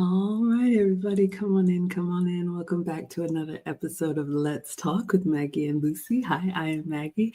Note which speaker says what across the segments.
Speaker 1: All right, everybody, come on in, come on in. Welcome back to another episode of Let's Talk with Maggie and Lucy. Hi, I am Maggie.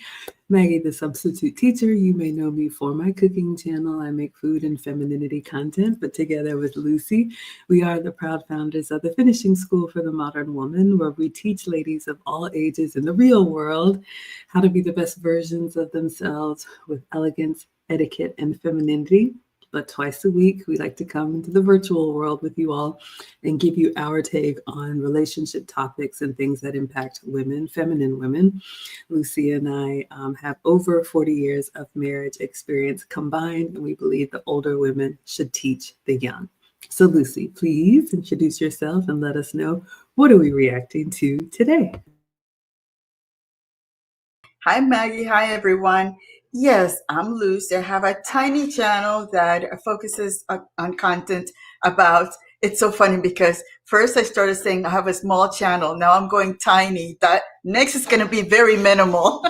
Speaker 1: Maggie, the substitute teacher. You may know me for my cooking channel. I make food and femininity content, but together with Lucy, we are the proud founders of the Finishing School for the Modern Woman, where we teach ladies of all ages in the real world how to be the best versions of themselves with elegance, etiquette, and femininity. But twice a week, we like to come into the virtual world with you all and give you our take on relationship topics and things that impact women, feminine women. Lucy and I have over 40 years of marriage experience combined, and we believe the older women should teach the young. So Lucy, please introduce yourself and let us know, what are we reacting to today?
Speaker 2: Hi, Maggie. Hi, everyone. Yes, I'm Lucy. I have a tiny channel that focuses on content about, it's so funny because first I started saying I have a small channel. Now I'm going tiny. That next is going to be very minimal.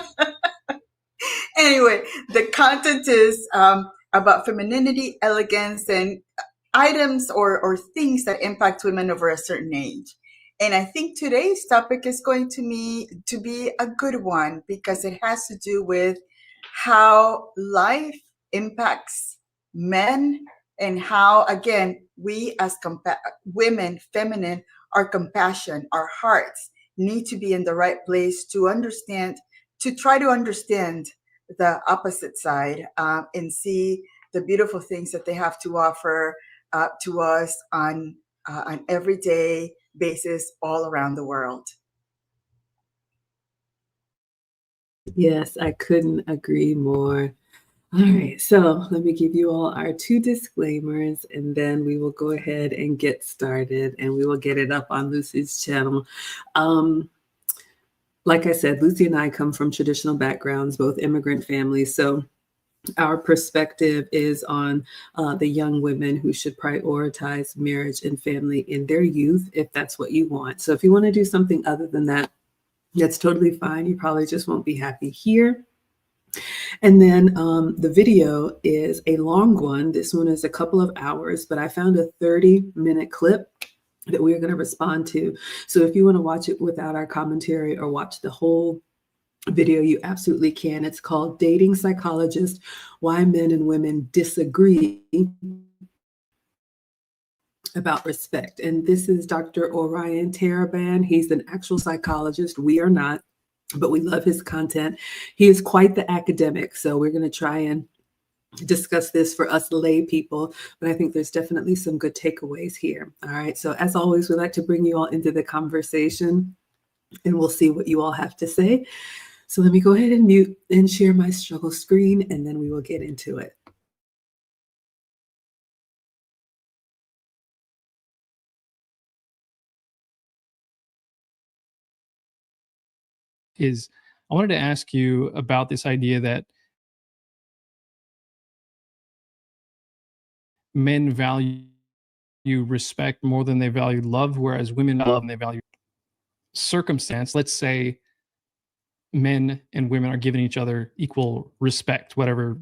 Speaker 2: Anyway, the content is about femininity, elegance, and items or things that impact women over a certain age. And I think today's topic is going to be a good one because it has to do with how life impacts men and how, again, we as women, feminine, our compassion, our hearts need to be in the right place to understand, to try to understand the opposite side and see the beautiful things that they have to offer to us on an everyday basis all around the world.
Speaker 1: Yes, I couldn't agree more. All right, so let me give you all our 2 disclaimers, and then we will go ahead and get started, and we will get it up on Lucy's channel. Like I said, Lucy and I come from traditional backgrounds, both immigrant families, so our perspective is on the young women who should prioritize marriage and family in their youth, if that's what you want. So if you want to do something other than that, that's totally fine. You probably just won't be happy here. And then the video is a long one. This one is a couple of hours, but I found a 30-minute clip that we're going to respond to. So if you want to watch it without our commentary or watch the whole video, you absolutely can. It's called Dating Psychologist: Why Men and Women Disagree About Respect. And this is Dr. Orion Taraban. He's an actual psychologist. We are not, but we love his content. He is quite the academic. So we're going to try and discuss this for us lay people, but I think there's definitely some good takeaways here. All right. So as always, we like to bring you all into the conversation, and we'll see what you all have to say. So let me go ahead and mute and share my struggle screen, and then we will get into it.
Speaker 3: I wanted to ask you about this idea that men value respect more than they value love, whereas women love and they value circumstance. Let's say men and women are giving each other equal respect, whatever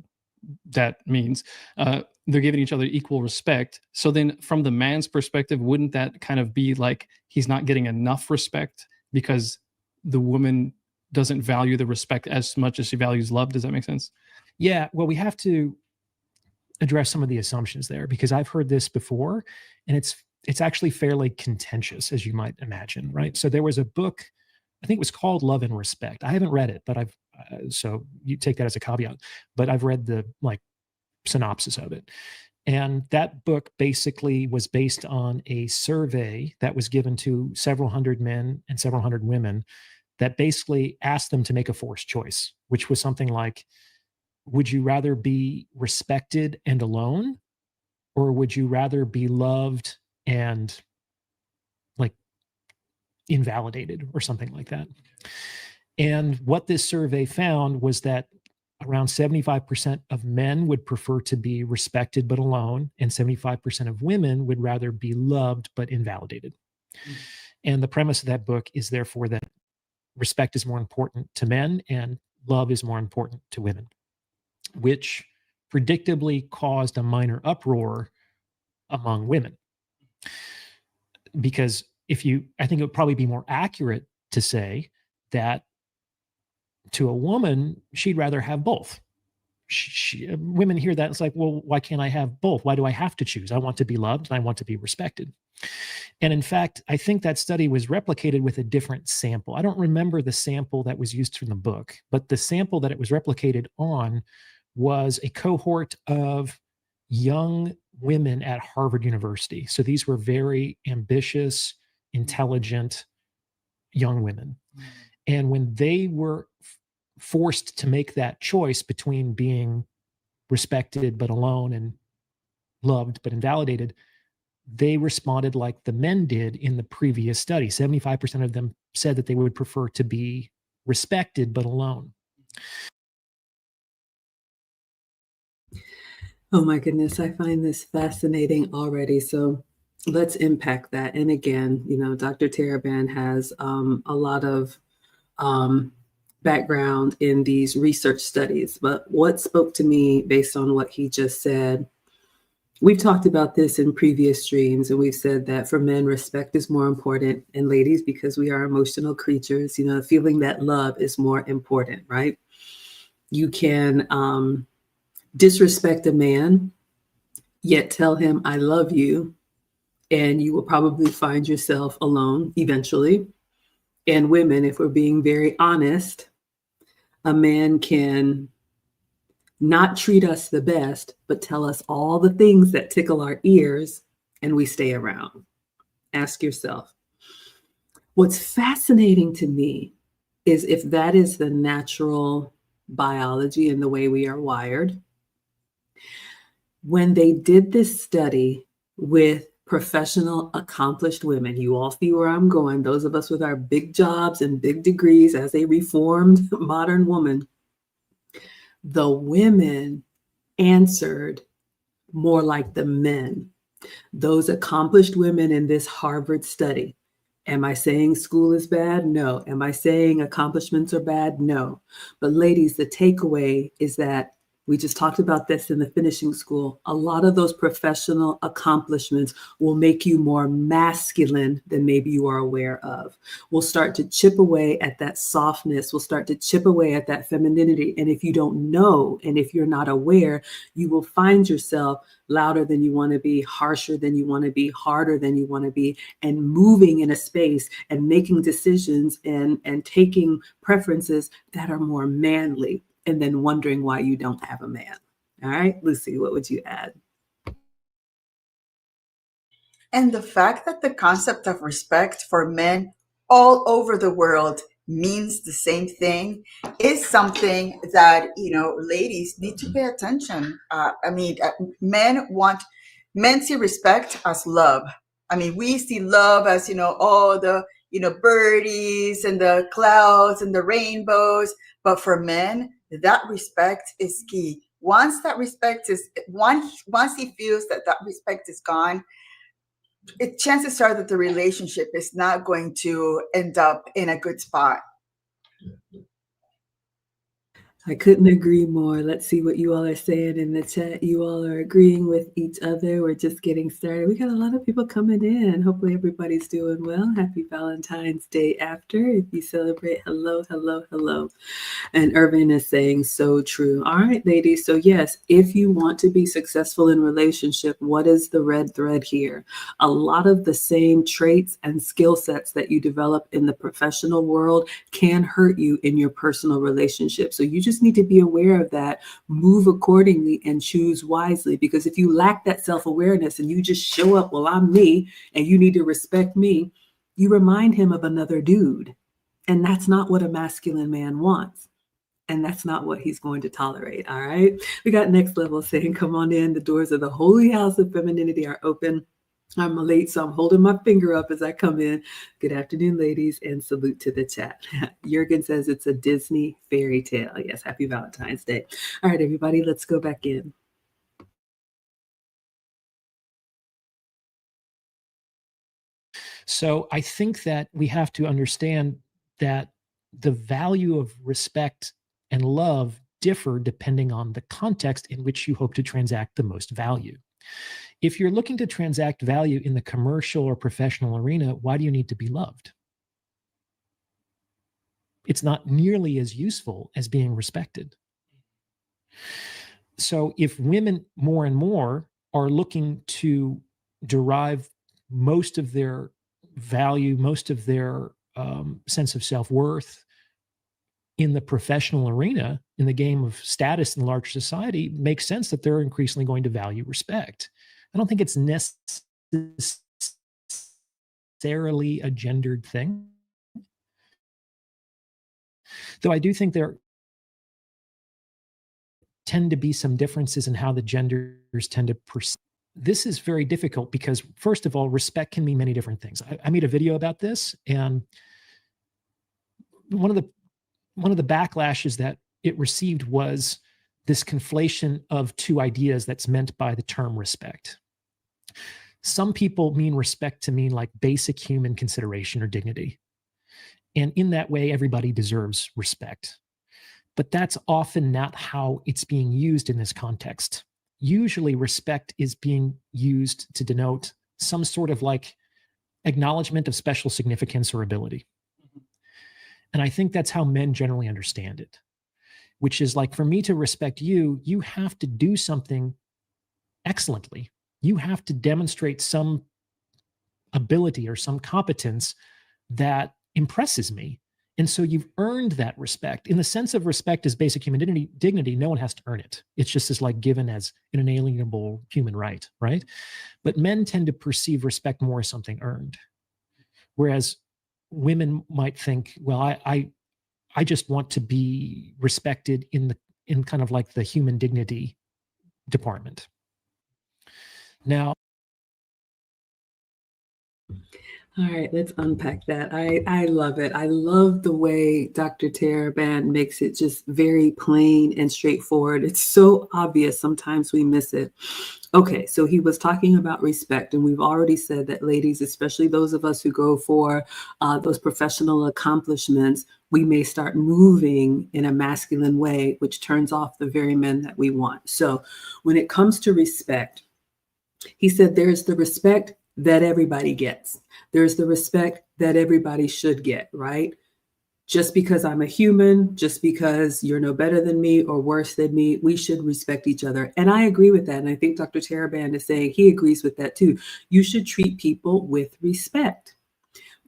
Speaker 3: that means. They're giving each other equal respect. So then from the man's perspective, wouldn't that kind of be like he's not getting enough respect because the woman doesn't value the respect as much as she values love? Does that make sense?
Speaker 4: Yeah, well, we have to address some of the assumptions there, because I've heard this before, and it's actually fairly contentious, as you might imagine, right? So there was a book, I think it was called Love and Respect. I haven't read it, but I've so you take that as a caveat. But I've read the synopsis of it, and that book basically was based on a survey that was given to several hundred men and several hundred women, that basically asked them to make a forced choice, which was something like, would you rather be respected and alone, or would you rather be loved and like invalidated, or something like that? And what this survey found was that around 75% of men would prefer to be respected but alone, and 75% of women would rather be loved but invalidated. And the premise of that book is therefore that respect is more important to men and love is more important to women, which predictably caused a minor uproar among women. Because I think it would probably be more accurate to say that to a woman, she'd rather have both. Women hear that, it's like, well, why can't I have both? Why do I have to choose? I want to be loved and I want to be respected. And in fact, I think that study was replicated with a different sample. I don't remember the sample that was used from the book, but the sample that it was replicated on was a cohort of young women at Harvard University. So these were very ambitious, intelligent young women. And when they were forced to make that choice between being respected but alone and loved but invalidated, they responded like the men did in the previous study. 75% of them said that they would prefer to be respected but alone.
Speaker 1: Oh my goodness, I find this fascinating already. So let's unpack that. And again, Dr. Taraban has a lot of background in these research studies. But what spoke to me based on what he just said, we've talked about this in previous streams, and we've said that for men, respect is more important, and ladies, because we are emotional creatures, feeling that love is more important, right? You can disrespect a man, yet tell him, I love you, and you will probably find yourself alone eventually. And women, if we're being very honest, a man can not treat us the best, but tell us all the things that tickle our ears, and we stay around. Ask yourself. What's fascinating to me is if that is the natural biology and the way we are wired. When they did this study with professional, accomplished women, you all see where I'm going, those of us with our big jobs and big degrees as a reformed modern woman, the women answered more like the men. Those accomplished women in this Harvard study. Am I saying school is bad? No. Am I saying accomplishments are bad? No. But ladies, the takeaway is that we just talked about this in the finishing school. A lot of those professional accomplishments will make you more masculine than maybe you are aware of. We'll start to chip away at that softness. We'll start to chip away at that femininity. And if you don't know, and if you're not aware, you will find yourself louder than you want to be, harsher than you want to be, harder than you want to be, and moving in a space and making decisions and taking preferences that are more manly, and then wondering why you don't have a man. All right, Lucy, what would you add?
Speaker 2: And the fact that the concept of respect for men all over the world means the same thing is something that, ladies need to pay attention. Men see respect as love. We see love as, all the, birdies and the clouds and the rainbows. But for men, that respect is key. Once he feels that respect is gone, chances are that the relationship is not going to end up in a good spot.
Speaker 1: I couldn't agree more. Let's see what you all are saying in the chat. You all are agreeing with each other. We're just getting started. We got a lot of people coming in. Hopefully everybody's doing well. Happy Valentine's Day after. If you celebrate, hello, hello, hello. And Irvin is saying so true. All right, ladies. So yes, if you want to be successful in relationship, what is the red thread here? A lot of the same traits and skill sets that you develop in the professional world can hurt you in your personal relationship. So you just need to be aware of that, move accordingly, and choose wisely. Because if you lack that self-awareness and you just show up, well, I'm me, and you need to respect me, you remind him of another dude. And that's not what a masculine man wants. And that's not what he's going to tolerate. All right. We got Next Level saying, come on in. The doors of the Holy House of Femininity are open. I'm late, so I'm holding my finger up as I come in. Good afternoon, ladies, and salute to the chat. Jurgen says it's a Disney fairy tale. Yes, happy Valentine's Day. All right, everybody, let's go back in.
Speaker 4: So I think that we have to understand that the value of respect and love differ depending on the context in which you hope to transact the most value. If you're looking to transact value in the commercial or professional arena, why do you need to be loved? It's not nearly as useful as being respected. So if women more and more are looking to derive most of their value, most of their sense of self-worth in the professional arena, in the game of status in large society, makes sense that they're increasingly going to value respect. I don't think it's necessarily a gendered thing, though I do think there tend to be some differences in how the genders tend to perceive. This is very difficult because, first of all, respect can mean many different things. I made a video about this, and one of the backlashes that it received was this conflation of two ideas that's meant by the term respect. Some people mean respect to mean like basic human consideration or dignity. And in that way, everybody deserves respect. But that's often not how it's being used in this context. Usually respect is being used to denote some sort of like acknowledgement of special significance or ability. And I think that's how men generally understand it, which is like, for me to respect you, you have to do something excellently. You have to demonstrate some ability or some competence that impresses me. And so you've earned that respect. In the sense of respect as basic human dignity, no one has to earn it. It's just as like given as an inalienable human right, right? But men tend to perceive respect more as something earned. Whereas women might think, well, I just want to be respected in kind of like the human dignity department. Now,
Speaker 1: all right, let's unpack that. I love it. I love the way Dr. Taraban makes it just very plain and straightforward. It's so obvious. Sometimes we miss it. Okay, so he was talking about respect, and we've already said that ladies, especially those of us who go for those professional accomplishments, we may start moving in a masculine way, which turns off the very men that we want. So when it comes to respect, he said there's the respect that everybody gets. There's the respect that everybody should get, right? Just because I'm a human, just because you're no better than me or worse than me, we should respect each other. And I agree with that. And I think Dr. Taraban is saying he agrees with that too. You should treat people with respect.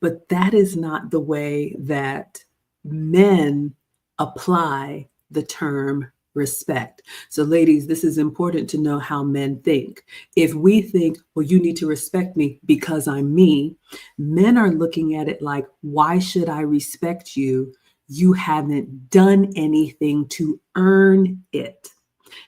Speaker 1: But that is not the way that men apply the term respect. So ladies, this is important to know how men think. If we think, well, you need to respect me because I'm me, men are looking at it like, why should I respect you? You haven't done anything to earn it.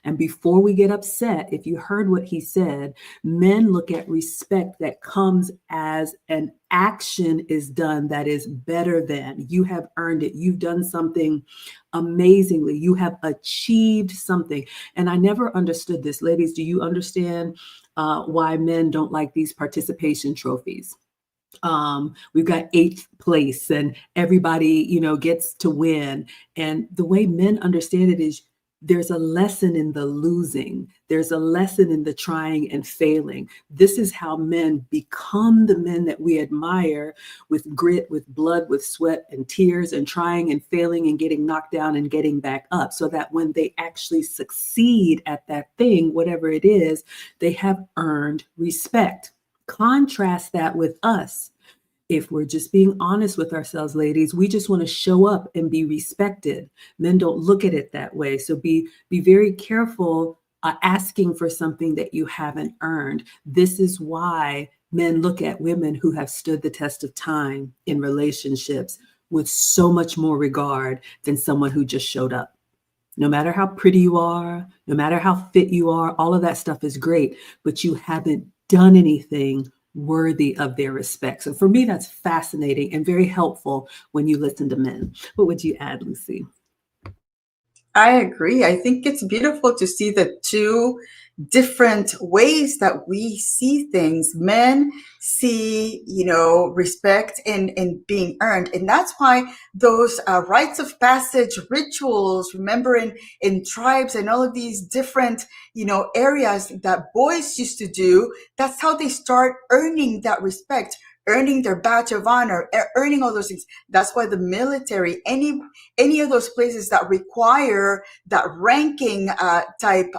Speaker 1: And before we get upset, if you heard what he said, men look at respect that comes as an action is done that is better than. You have earned it. You've done something amazingly. You have achieved something. And I never understood this. Ladies, do you understand why men don't like these participation trophies? we've got 8th place and everybody, gets to win. And the way men understand it is there's a lesson in the losing. There's a lesson in the trying and failing. This is how men become the men that we admire, with grit, with blood, with sweat and tears, and trying and failing and getting knocked down and getting back up, so that when they actually succeed at that thing, whatever it is, they have earned respect. Contrast that with us. If we're just being honest with ourselves, ladies, we just want to show up and be respected. Men don't look at it that way. So be very careful asking for something that you haven't earned. This is why men look at women who have stood the test of time in relationships with so much more regard than someone who just showed up. No matter how pretty you are, no matter how fit you are, all of that stuff is great, but you haven't done anything worthy of their respect. So for me, that's fascinating and very helpful when you listen to men. What would you add, Lucy?
Speaker 2: I agree. I think it's beautiful to see the two different ways that we see things. Men see, respect in being earned. And that's why those rites of passage rituals, remember in tribes and all of these different, areas that boys used to do, that's how they start earning that respect, earning their badge of honor, earning all those things. That's why the military, any of those places that require that ranking type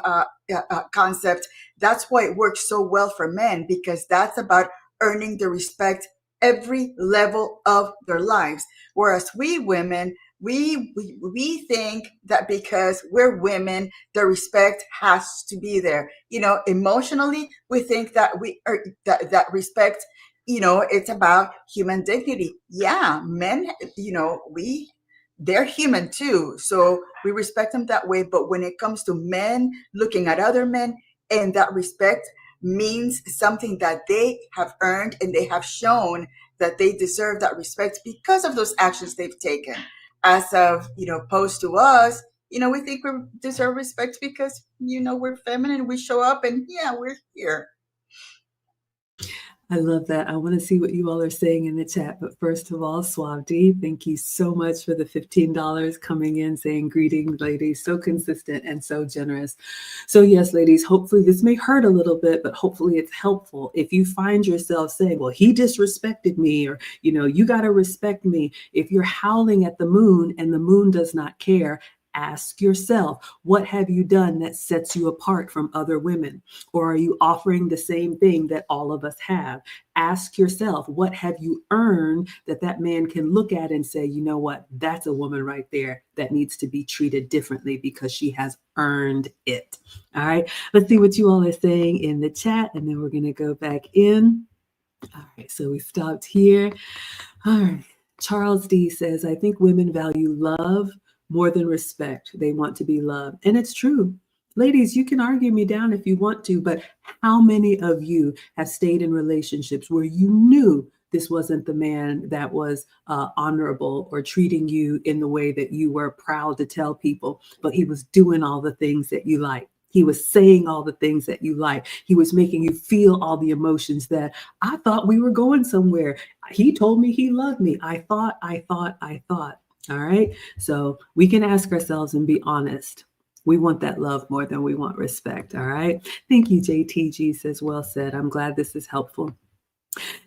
Speaker 2: concept, that's why it works so well for men, because that's about earning the respect every level of their lives. Whereas we women, we think that because we're women, the respect has to be there. Emotionally, we think that we are that respect, it's about human dignity. Yeah, men, they're human too. So we respect them that way. But when it comes to men looking at other men, and that respect means something that they have earned, and they have shown that they deserve that respect because of those actions they've taken. As of, opposed to us, we think we deserve respect because, we're feminine, we show up, and yeah, we're here.
Speaker 1: I love that. I want to see what you all are saying in the chat. But first of all, Swavdi, thank you so much for the $15 coming in, saying greetings, ladies. So consistent and so generous. So yes, ladies, hopefully this may hurt a little bit, but hopefully it's helpful. If you find yourself saying, well, he disrespected me, or, you got to respect me. If you're howling at the moon and the moon does not care, ask yourself, what have you done that sets you apart from other women? Or are you offering the same thing that all of us have? Ask yourself, what have you earned that man can look at and say, you know what, that's a woman right there that needs to be treated differently because she has earned it. All right, let's see what you all are saying in the chat, and then we're going to go back in. All right, so we stopped here. All right, Charles D says, I think women value love more than respect. They want to be loved. And it's true. Ladies, you can argue me down if you want to, but how many of you have stayed in relationships where you knew this wasn't the man that was honorable or treating you in the way that you were proud to tell people, but he was doing all the things that you like? He was saying all the things that you like. He was making you feel all the emotions that I thought we were going somewhere. He told me he loved me. I thought. All right. So we can ask ourselves and be honest. We want that love more than we want respect. All right. Thank you, JTG says, well said. I'm glad this is helpful.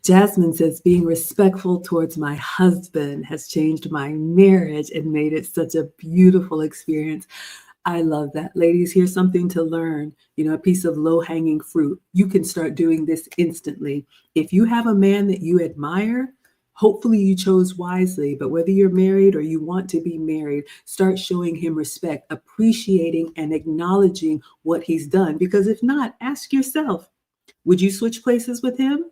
Speaker 1: Jasmine says, being respectful towards my husband has changed my marriage and made it such a beautiful experience. I love that. Ladies, here's something to learn, a piece of low-hanging fruit. You can start doing this instantly. If you have a man that you admire, hopefully you chose wisely, but whether you're married or you want to be married, start showing him respect, appreciating and acknowledging what he's done. Because if not, ask yourself, would you switch places with him?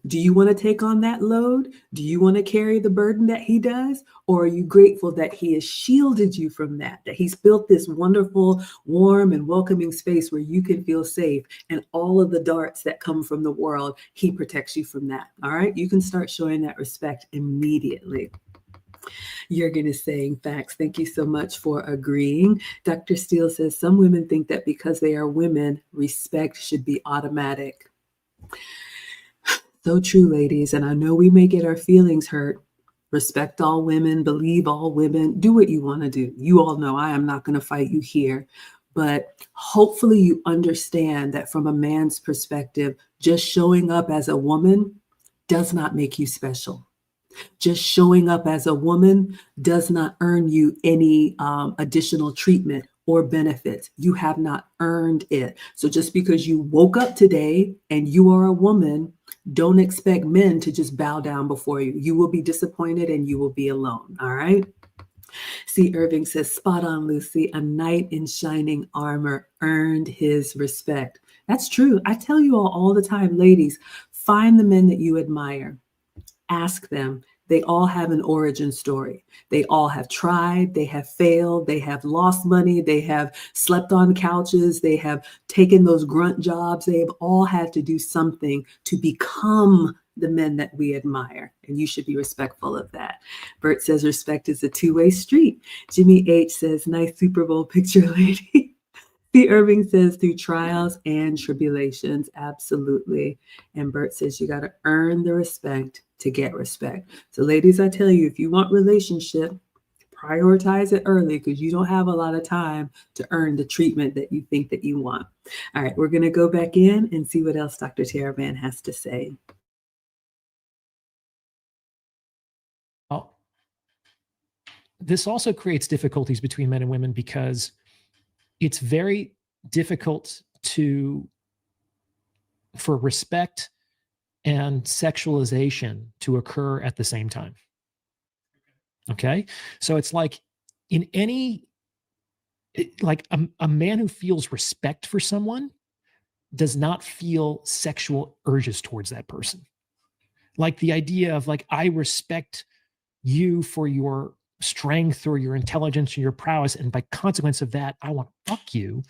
Speaker 1: Do you want to take on that load? Do you want to carry the burden that he does? Or are you grateful that he has shielded you from that he's built this wonderful, warm and welcoming space where you can feel safe, and all of the darts that come from the world, he protects you from that. All right. You can start showing that respect immediately. Jurgen is saying facts. Thank you so much for agreeing. Dr. Steele says some women think that because they are women, respect should be automatic. So true, ladies. And I know we may get our feelings hurt. Respect all women, believe all women, do what you want to do. You all know I am not going to fight you here. But hopefully you understand that from a man's perspective, just showing up as a woman does not make you special. Just showing up as a woman does not earn you any additional treatment or benefits. You have not earned it. So just because you woke up today and you are a woman, don't expect men to just bow down before you. You will be disappointed and you will be alone. All right. C. Irving says, spot on, Lucy. A knight in shining armor earned his respect. That's true. I tell you all the time, ladies, find the men that you admire. Ask them. They all have an origin story. They all have tried, they have failed, they have lost money, they have slept on couches, they have taken those grunt jobs. They have all had to do something to become the men that we admire. And you should be respectful of that. Bert says respect is a two-way street. Jimmy H says, nice Super Bowl picture, lady. C. Irving says through trials and tribulations. Absolutely. And Bert says you got to earn the respect to get respect. So ladies, I tell you, if you want relationship, prioritize it early because you don't have a lot of time to earn the treatment that you think that you want. All right, we're going to go back in and see what else Dr. Taraban has to say.
Speaker 4: Well, this also creates difficulties between men and women because it's very difficult for respect and sexualization to occur at the same time. Okay. So it's like a man who feels respect for someone does not feel sexual urges towards that person. Like the idea of like, I respect you for your strength or your intelligence or your prowess, and by consequence of that, I want to fuck you.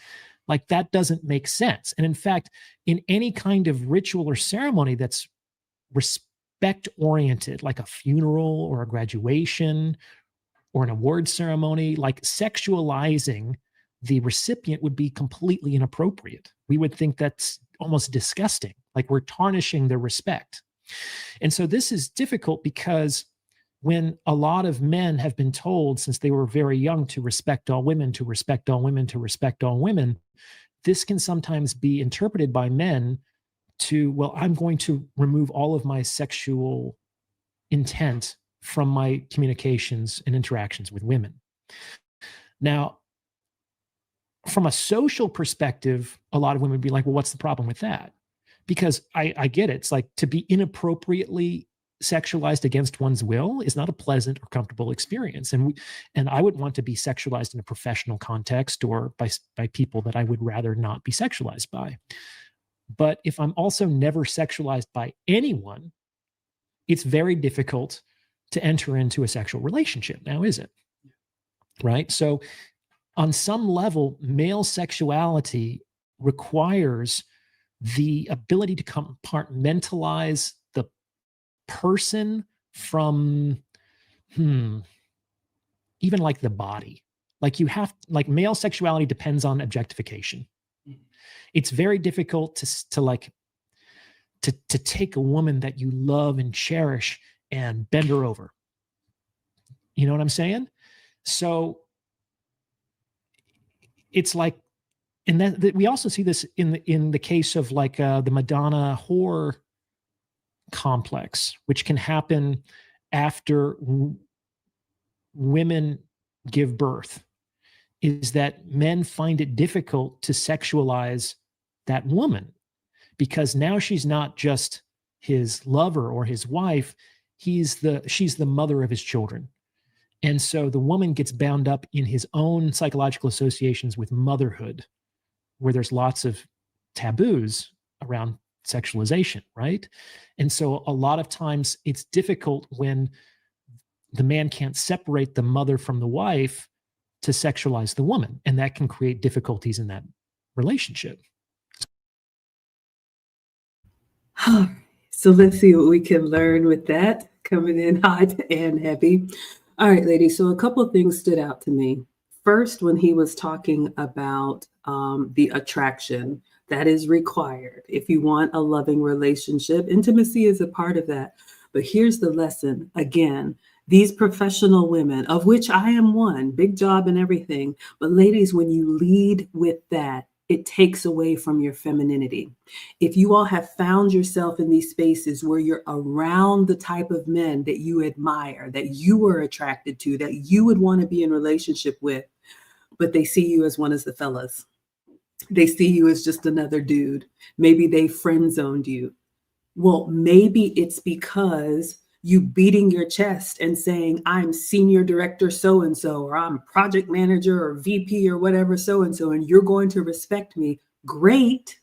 Speaker 4: Like that doesn't make sense. And in fact, in any kind of ritual or ceremony that's respect oriented, like a funeral or a graduation or an award ceremony, like sexualizing the recipient would be completely inappropriate. We would think that's almost disgusting, like we're tarnishing their respect. And so this is difficult because when a lot of men have been told since they were very young to respect all women, to respect all women, to respect all women, this can sometimes be interpreted by men to, well, I'm going to remove all of my sexual intent from my communications and interactions with women. Now, from a social perspective, a lot of women would be like, well, what's the problem with that? Because I get it. It's like to be inappropriately sexualized against one's will is not a pleasant or comfortable experience. And I wouldn't want to be sexualized in a professional context or by people that I would rather not be sexualized by. But if I'm also never sexualized by anyone, it's very difficult to enter into a sexual relationship now, is it? Right? So on some level, male sexuality requires the ability to compartmentalize the person from even like the body. Like male sexuality depends on objectification. It's very difficult to take a woman that you love and cherish and bend her over. You know what I'm saying? So it's like, and that we also see this in the case of like the Madonna whore complex, which can happen after women give birth, is that men find it difficult to sexualize that woman because now she's not just his lover or his wife, she's the mother of his children. And so the woman gets bound up in his own psychological associations with motherhood, where there's lots of taboos around sexualization, right? And so a lot of times it's difficult when the man can't separate the mother from the wife to sexualize the woman. And that can create difficulties in that relationship.
Speaker 1: So let's see what we can learn with that, coming in hot and heavy. All right, ladies. So a couple of things stood out to me. First, when he was talking about the attraction that is required. If you want a loving relationship, intimacy is a part of that. But here's the lesson again. These professional women, of which I am one, big job and everything. But ladies, when you lead with that, it takes away from your femininity. If you all have found yourself in these spaces where you're around the type of men that you admire, that you are attracted to, that you would want to be in relationship with, but they see you as one of the fellas. They see you as just another dude. Maybe they friend zoned you. Well, maybe it's because you beating your chest and saying, I'm senior director so-and-so, or I'm project manager or VP or whatever so-and-so, and you're going to respect me. Great.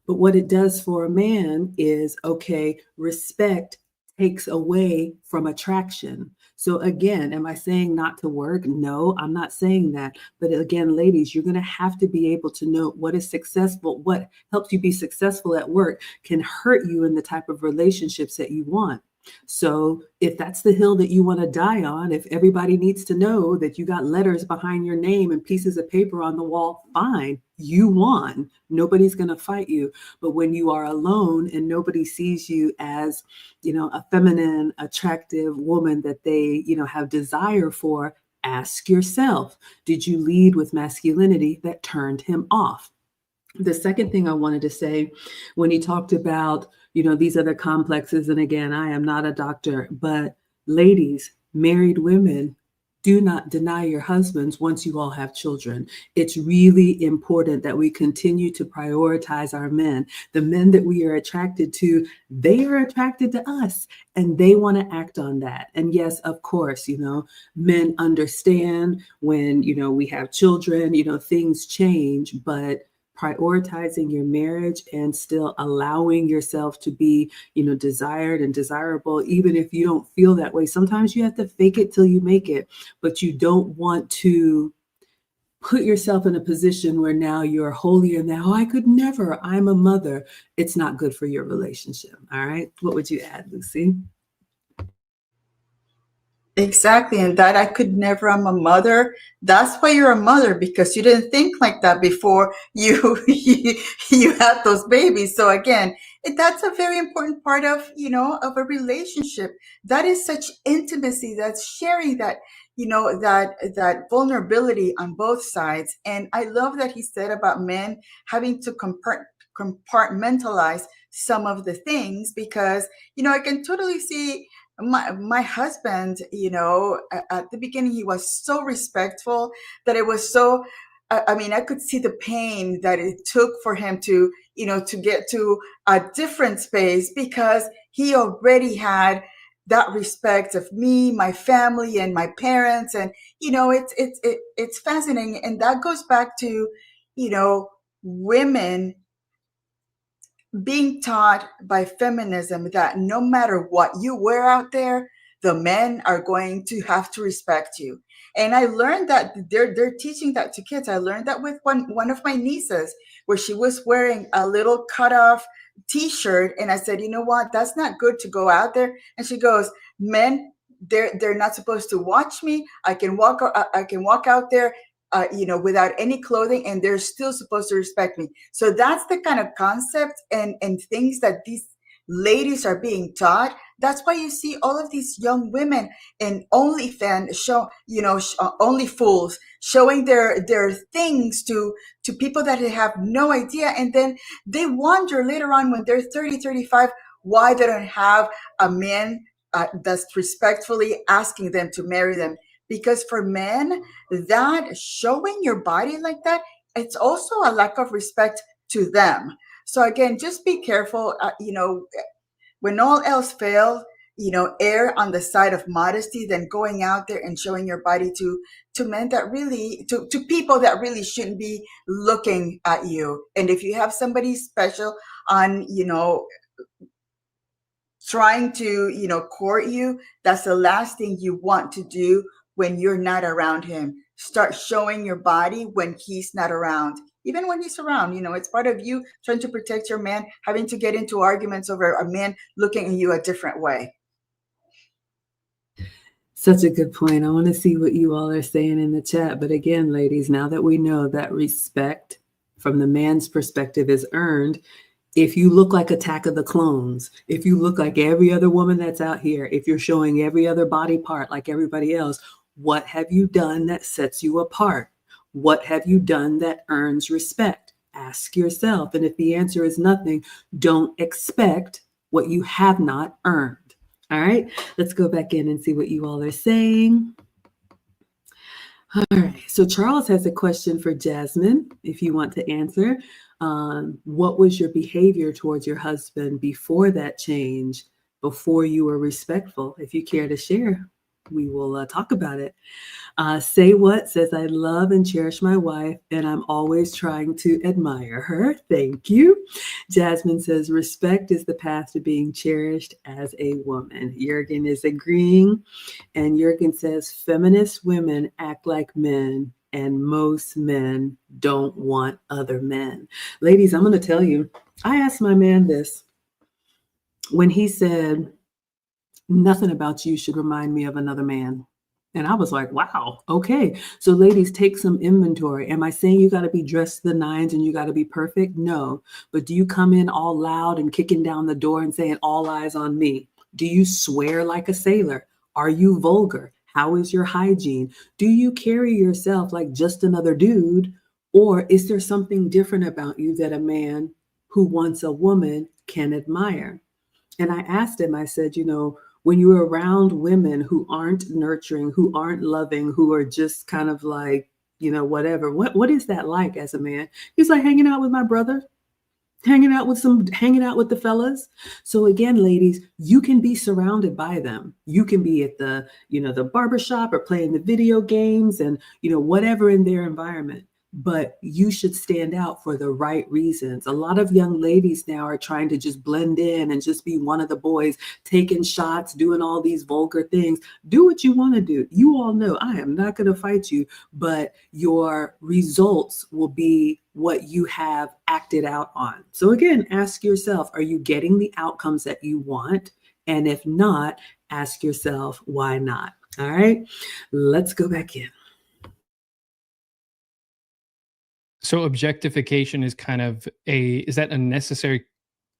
Speaker 1: But what it does for a man is, okay, respect takes away from attraction. So again, am I saying not to work? No, I'm not saying that. But again, ladies, you're going to have to be able to know what is successful, what helps you be successful at work can hurt you in the type of relationships that you want. So if that's the hill that you want to die on, if everybody needs to know that you got letters behind your name and pieces of paper on the wall, fine, you won. Nobody's going to fight you. But when you are alone and nobody sees you as, a feminine, attractive woman that they, have desire for, ask yourself, did you lead with masculinity that turned him off? The second thing I wanted to say, when he talked about, these other complexes, and again, I am not a doctor, but ladies, married women, do not deny your husbands once you all have children. It's really important that we continue to prioritize our men. The men that we are attracted to, they are attracted to us and they want to act on that. And yes, of course, men understand when, we have children, things change, but prioritizing your marriage and still allowing yourself to be, desired and desirable, even if you don't feel that way. Sometimes you have to fake it till you make it, but you don't want to put yourself in a position where now you're holier than thou. I could never, I'm a mother. It's not good for your relationship. All right. What would you add, Lucy?
Speaker 2: Exactly. And that I could never, I'm a mother. That's why you're a mother, because you didn't think like that before you you had those babies. So again, that's a very important part of, of a relationship. That is such intimacy. That's sharing that, that vulnerability on both sides. And I love that he said about men having to compartmentalize some of the things, because, I can totally see my husband, at the beginning, he was so respectful that it was so, I could see the pain that it took for him to, to get to a different space, because he already had that respect of me, my family, and my parents. And, it's fascinating. And that goes back to, women being taught by feminism that no matter what you wear out there, the men are going to have to respect you. And I learned that they're teaching that to kids. I learned that with one of my nieces, where she was wearing a little cut off t-shirt, and I said, you know what, that's not good to go out there. And she goes, men, they're not supposed to watch me. I can walk out there without any clothing, and they're still supposed to respect me. So that's the kind of concept and things that these ladies are being taught. That's why you see all of these young women in OnlyFans Only Fools showing their things to people that they have no idea. And then they wonder later on when they're 30, 35, why they don't have a man that's respectfully asking them to marry them. Because for men, that showing your body like that, it's also a lack of respect to them. So again, just be careful, when all else fails, err on the side of modesty than going out there and showing your body to men that really, to people that really shouldn't be looking at you. And if you have somebody special on, trying to, court you, that's the last thing you want to do when you're not around him. Start showing your body when he's not around. Even when he's around, it's part of you trying to protect your man, having to get into arguments over a man looking at you a different way.
Speaker 1: Such a good point. I want to see what you all are saying in the chat. But again, ladies, now that we know that respect from the man's perspective is earned if you look like Attack of the Clones, if you look like every other woman that's out here, if you're showing every other body part like everybody else, what have you done that sets you apart? What have you done that earns respect? Ask yourself. And if the answer is nothing, don't expect what you have not earned. All right, let's go back in and see what you all are saying. All right, so Charles has a question for Jasmine, if you want to answer. What was your behavior towards your husband before that change, before you were respectful? If you care to share, we will talk about it. Say What says, I love and cherish my wife, and I'm always trying to admire her. Thank you. Jasmine says, respect is the path to being cherished as a woman. Jürgen is agreeing. And Jürgen says, feminist women act like men, and most men don't want other men. Ladies, I'm going to tell you, I asked my man this when he said, nothing about you should remind me of another man. And I was like, wow, okay. So ladies, take some inventory. Am I saying you got to be dressed to the nines and you got to be perfect? No. But do you come in all loud and kicking down the door and saying, all eyes on me? Do you swear like a sailor? Are you vulgar? How is your hygiene? Do you carry yourself like just another dude? Or is there something different about you that a man who wants a woman can admire? And I asked him, I said, when you're around women who aren't nurturing, who aren't loving, who are just kind of like, whatever, what is that like as a man? He's like, hanging out with my brother, hanging out with the fellas. So again, ladies, you can be surrounded by them. You can be at the barbershop or playing the video games and, whatever in their environment. But you should stand out for the right reasons. A lot of young ladies now are trying to just blend in and just be one of the boys, taking shots, doing all these vulgar things. Do what you want to do. You all know I am not going to fight you, but your results will be what you have acted out on. So again, ask yourself, are you getting the outcomes that you want? And if not, ask yourself, why not? All right, let's go back in.
Speaker 3: So objectification is is that a necessary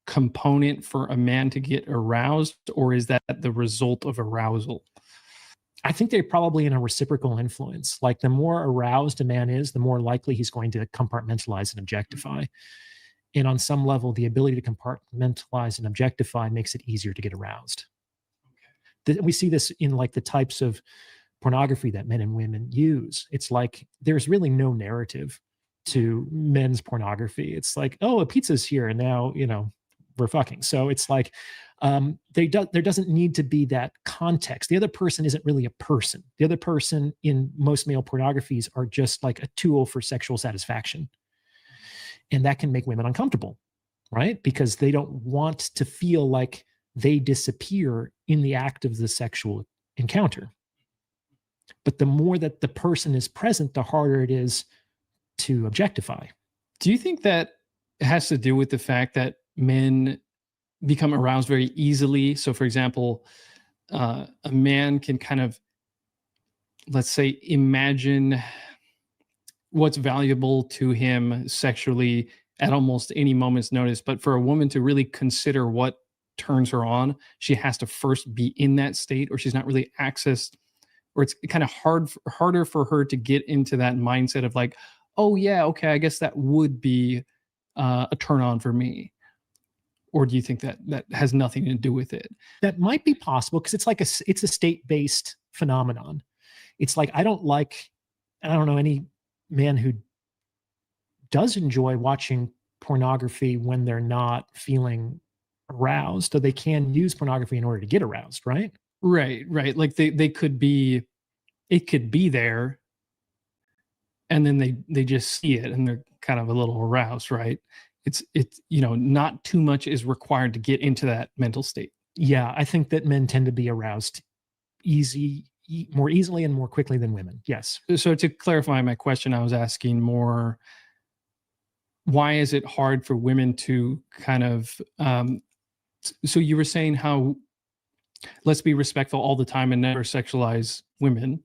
Speaker 3: component for a man to get aroused, or is that the result of arousal?
Speaker 4: I think they're probably in a reciprocal influence. Like the more aroused a man is, the more likely he's going to compartmentalize and objectify. And on some level, the ability to compartmentalize and objectify makes it easier to get aroused. We see this in like the types of pornography that men and women use. It's like there's really no narrative to men's pornography. It's like, oh, a pizza's here and now, we're fucking. So it's like there doesn't need to be that context. The other person isn't really a person. The other person in most male pornographies are just like a tool for sexual satisfaction. And that can make women uncomfortable, right? Because they don't want to feel like they disappear in the act of the sexual encounter. But the more that the person is present, the harder it is to objectify.
Speaker 3: Do you think that has to do with the fact that men become aroused very easily? So for example, a man can kind of, let's say, imagine what's valuable to him sexually at almost any moment's notice. But for a woman to really consider what turns her on, she has to first be in that state, or she's not really accessed, or it's kind of harder for her to get into that mindset of like, oh yeah, okay, I guess that would be a turn on for me. Or do you think that has nothing to do with it?
Speaker 4: That might be possible because it's a state-based phenomenon. It's like I don't know any man who does enjoy watching pornography when they're not feeling aroused. So they can use pornography in order to get aroused, right?
Speaker 3: Right. Like they could be, it could be there, and then they just see it and they're kind of a little aroused, right? It's not too much is required to get into that mental state.
Speaker 4: Yeah, I think that men tend to be aroused more easily and more quickly than women. Yes.
Speaker 3: So to clarify my question, I was asking more, why is it hard for women to kind of, so you were saying how let's be respectful all the time and never sexualize women.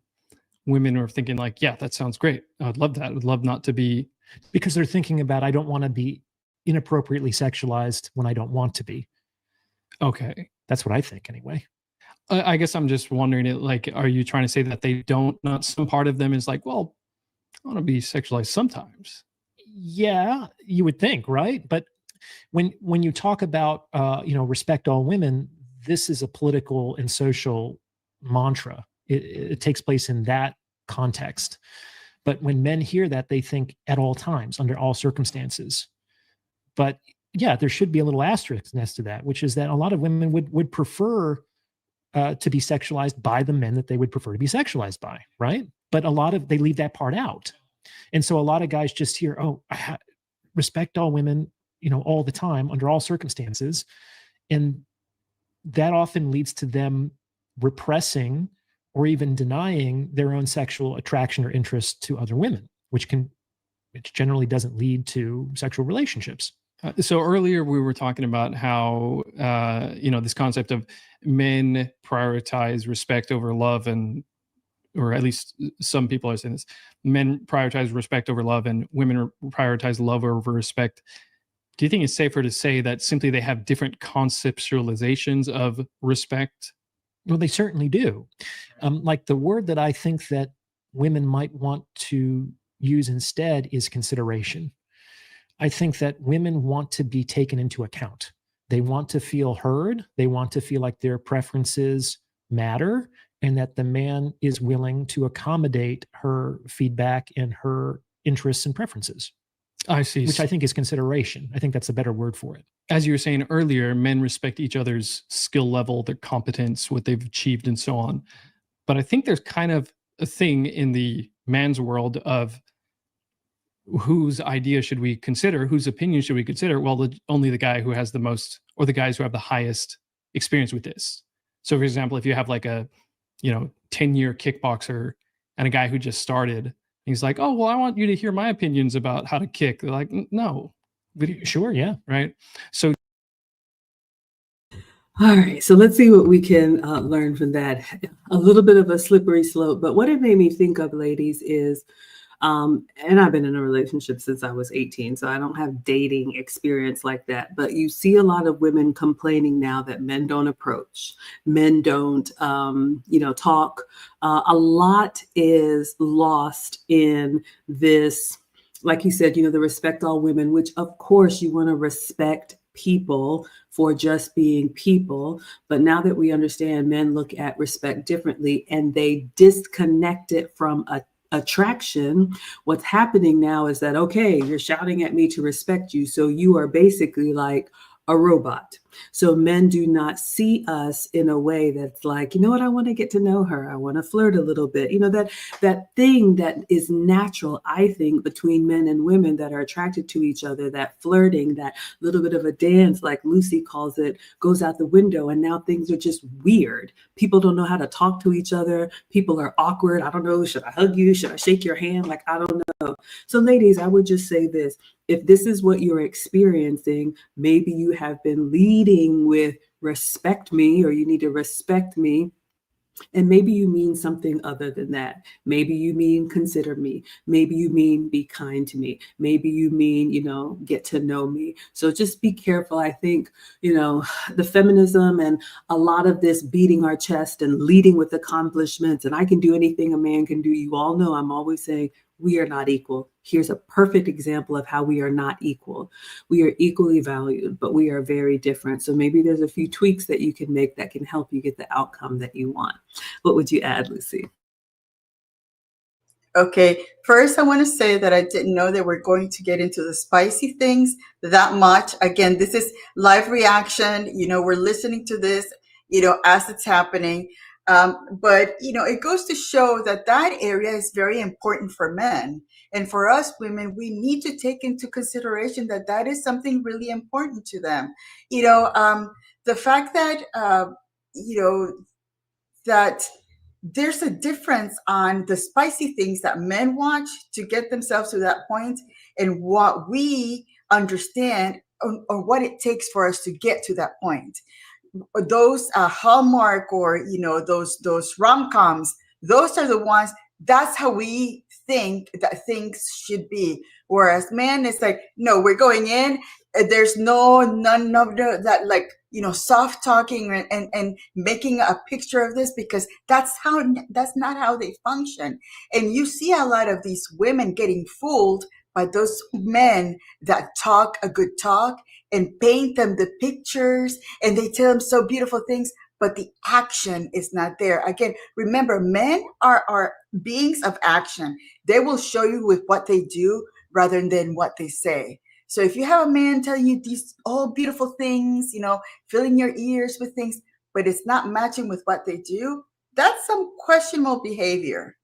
Speaker 3: Women are thinking like, yeah, that sounds great. I'd love that. I'd love not to be
Speaker 4: because they're thinking about, I don't want to be inappropriately sexualized when I don't want to be.
Speaker 3: Okay.
Speaker 4: That's what I think anyway.
Speaker 3: I guess I'm just wondering, it like, are you trying to say that they don't, not some part of them is like, well, I want to be sexualized sometimes?
Speaker 4: Yeah, you would think, right? But when you talk about respect all women, this is a political and social mantra. It takes place in that context. But when men hear that, they think at all times, under all circumstances. But yeah, there should be a little asterisk next to that, which is that a lot of women would prefer to be sexualized by the men that they would prefer to be sexualized by, right? But they leave that part out. And so a lot of guys just hear, oh, respect all women, all the time, under all circumstances. And that often leads to them repressing or even denying their own sexual attraction or interest to other women, which generally doesn't lead to sexual relationships.
Speaker 3: So earlier we were talking about how, this concept of men prioritize respect over love, or at least some people are saying this, men prioritize respect over love and women prioritize love over respect. Do you think it's safer to say that simply they have different conceptualizations of respect?
Speaker 4: Well, they certainly do. Like the word that I think that women might want to use instead is consideration. I think that women want to be taken into account. They want to feel heard. They want to feel like their preferences matter and that the man is willing to accommodate her feedback and her interests and preferences.
Speaker 3: I see.
Speaker 4: Which I think is consideration. I think that's a better word for it.
Speaker 3: As you were saying earlier, men respect each other's skill level, their competence, what they've achieved, and so on. But I think there's kind of a thing in the man's world of whose idea should we consider, whose opinion should we consider? Well, only the guy who has the most, or the guys who have the highest experience with this. So, for example, if you have like a 10-year kickboxer and a guy who just started, he's like, oh, well, I want you to hear my opinions about how to kick. They're like, no.
Speaker 4: Sure, yeah.
Speaker 3: Right. So.
Speaker 1: All right. So let's see what we can learn from that. A little bit of a slippery slope. But what it made me think of, ladies, is, and I've been in a relationship since I was 18, so I don't have dating experience like that. But you see a lot of women complaining now that men don't approach, men don't, talk. A lot is lost in this, like you said, the respect all women, which of course you want to respect people for just being people. But now that we understand men look at respect differently and they disconnect it from attraction, what's happening now is that, okay, you're shouting at me to respect you. So you are basically like a robot. So men do not see us in a way that's like, you know what, I want to get to know her. I want to flirt a little bit. That thing that is natural, I think, between men and women that are attracted to each other, that flirting, that little bit of a dance, like Lucy calls it, goes out the window. And now things are just weird. People don't know how to talk to each other. People are awkward. I don't know. Should I hug you? Should I shake your hand? Like, I don't know. So ladies, I would just say this. If this is what you're experiencing, maybe you have been leading with respect me, or you need to respect me. And maybe you mean something other than that. Maybe you mean consider me. Maybe you mean be kind to me. Maybe you mean, get to know me. So just be careful. I think, the feminism and a lot of this beating our chest and leading with accomplishments, and I can do anything a man can do. You all know I'm always saying we are not equal. Here's a perfect example of how we are not equal. We are equally valued, but we are very different. So maybe there's a few tweaks that you can make that can help you get the outcome that you want. What would you add, Lucy?
Speaker 2: Okay, first I want to say that I didn't know that we're going to get into the spicy things that much. Again, this is live reaction. We're listening to this, as it's happening. But it goes to show that area is very important for men. And for us women, we need to take into consideration that is something really important to them. The fact that, that there's a difference on the spicy things that men watch to get themselves to that point and what we understand or what it takes for us to get to that point. Those Hallmark or those rom-coms, those are the ones, that's how we think that things should be. Whereas men, it's like, no, we're going in. There's none of that, like, soft talking and making a picture of this, because that's not how they function. And you see a lot of these women getting fooled by those men that talk a good talk and paint them the pictures, and they tell them so beautiful things, but the action is not there. Again, remember, men are beings of action. They will show you with what they do rather than what they say. So if you have a man telling you these all beautiful things, filling your ears with things, but it's not matching with what they do, that's some questionable behavior.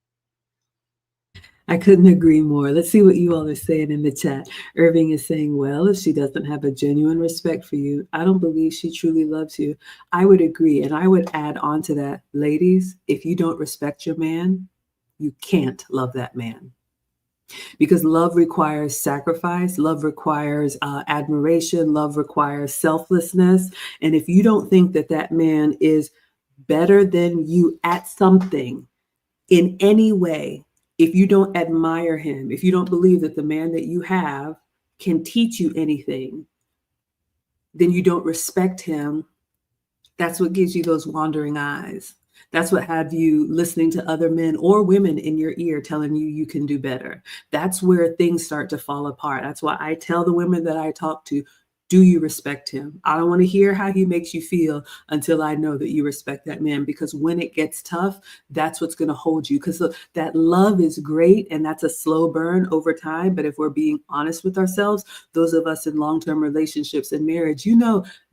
Speaker 1: I couldn't agree more. Let's see what you all are saying in the chat. Irving is saying, well, if she doesn't have a genuine respect for you, I don't believe she truly loves you. I would agree. And I would add on to that, ladies, if you don't respect your man, you can't love that man. Because love requires sacrifice, love requires admiration, love requires selflessness. And if you don't think that that man is better than you at something in any way, if you don't admire him, if you don't believe that the man that you have can teach you anything, then you don't respect him. That's what gives you those wandering eyes. That's what have you listening to other men or women in your ear telling you you can do better. That's where things start to fall apart. That's why I tell the women that I talk to, do you respect him? I don't want to hear how he makes you feel until I know that you respect that man, because when it gets tough, that's what's going to hold you. Because that love is great and that's a slow burn over time. But if we're being honest with ourselves, those of us in long-term relationships and marriage,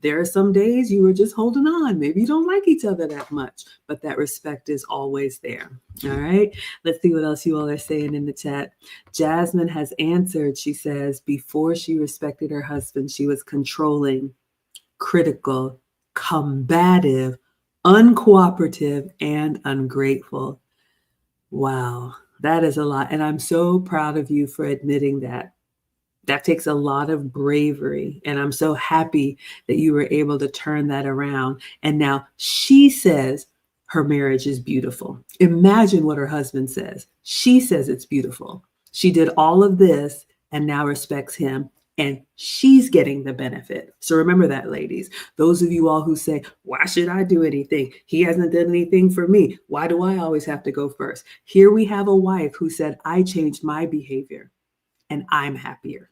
Speaker 1: there are some days you were just holding on. Maybe you don't like each other that much, but that respect is always there. All right. Let's see what else you all are saying in the chat. Jasmine has answered. She says, before she respected her husband, she was controlling, critical, combative, uncooperative, and ungrateful. Wow, that is a lot. And I'm so proud of you for admitting that. That takes a lot of bravery. And I'm so happy that you were able to turn that around. And now she says her marriage is beautiful. Imagine what her husband says. She says it's beautiful. She did all of this and now respects him. And she's getting the benefit. So remember that, ladies. Those of you all who say, why should I do anything? He hasn't done anything for me. Why do I always have to go first? Here we have a wife who said, I changed my behavior and I'm happier.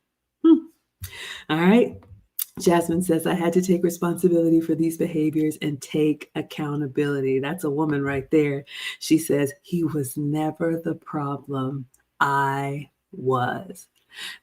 Speaker 1: All right. Jasmine says, I had to take responsibility for these behaviors and take accountability. That's a woman right there. She says, he was never the problem. I was.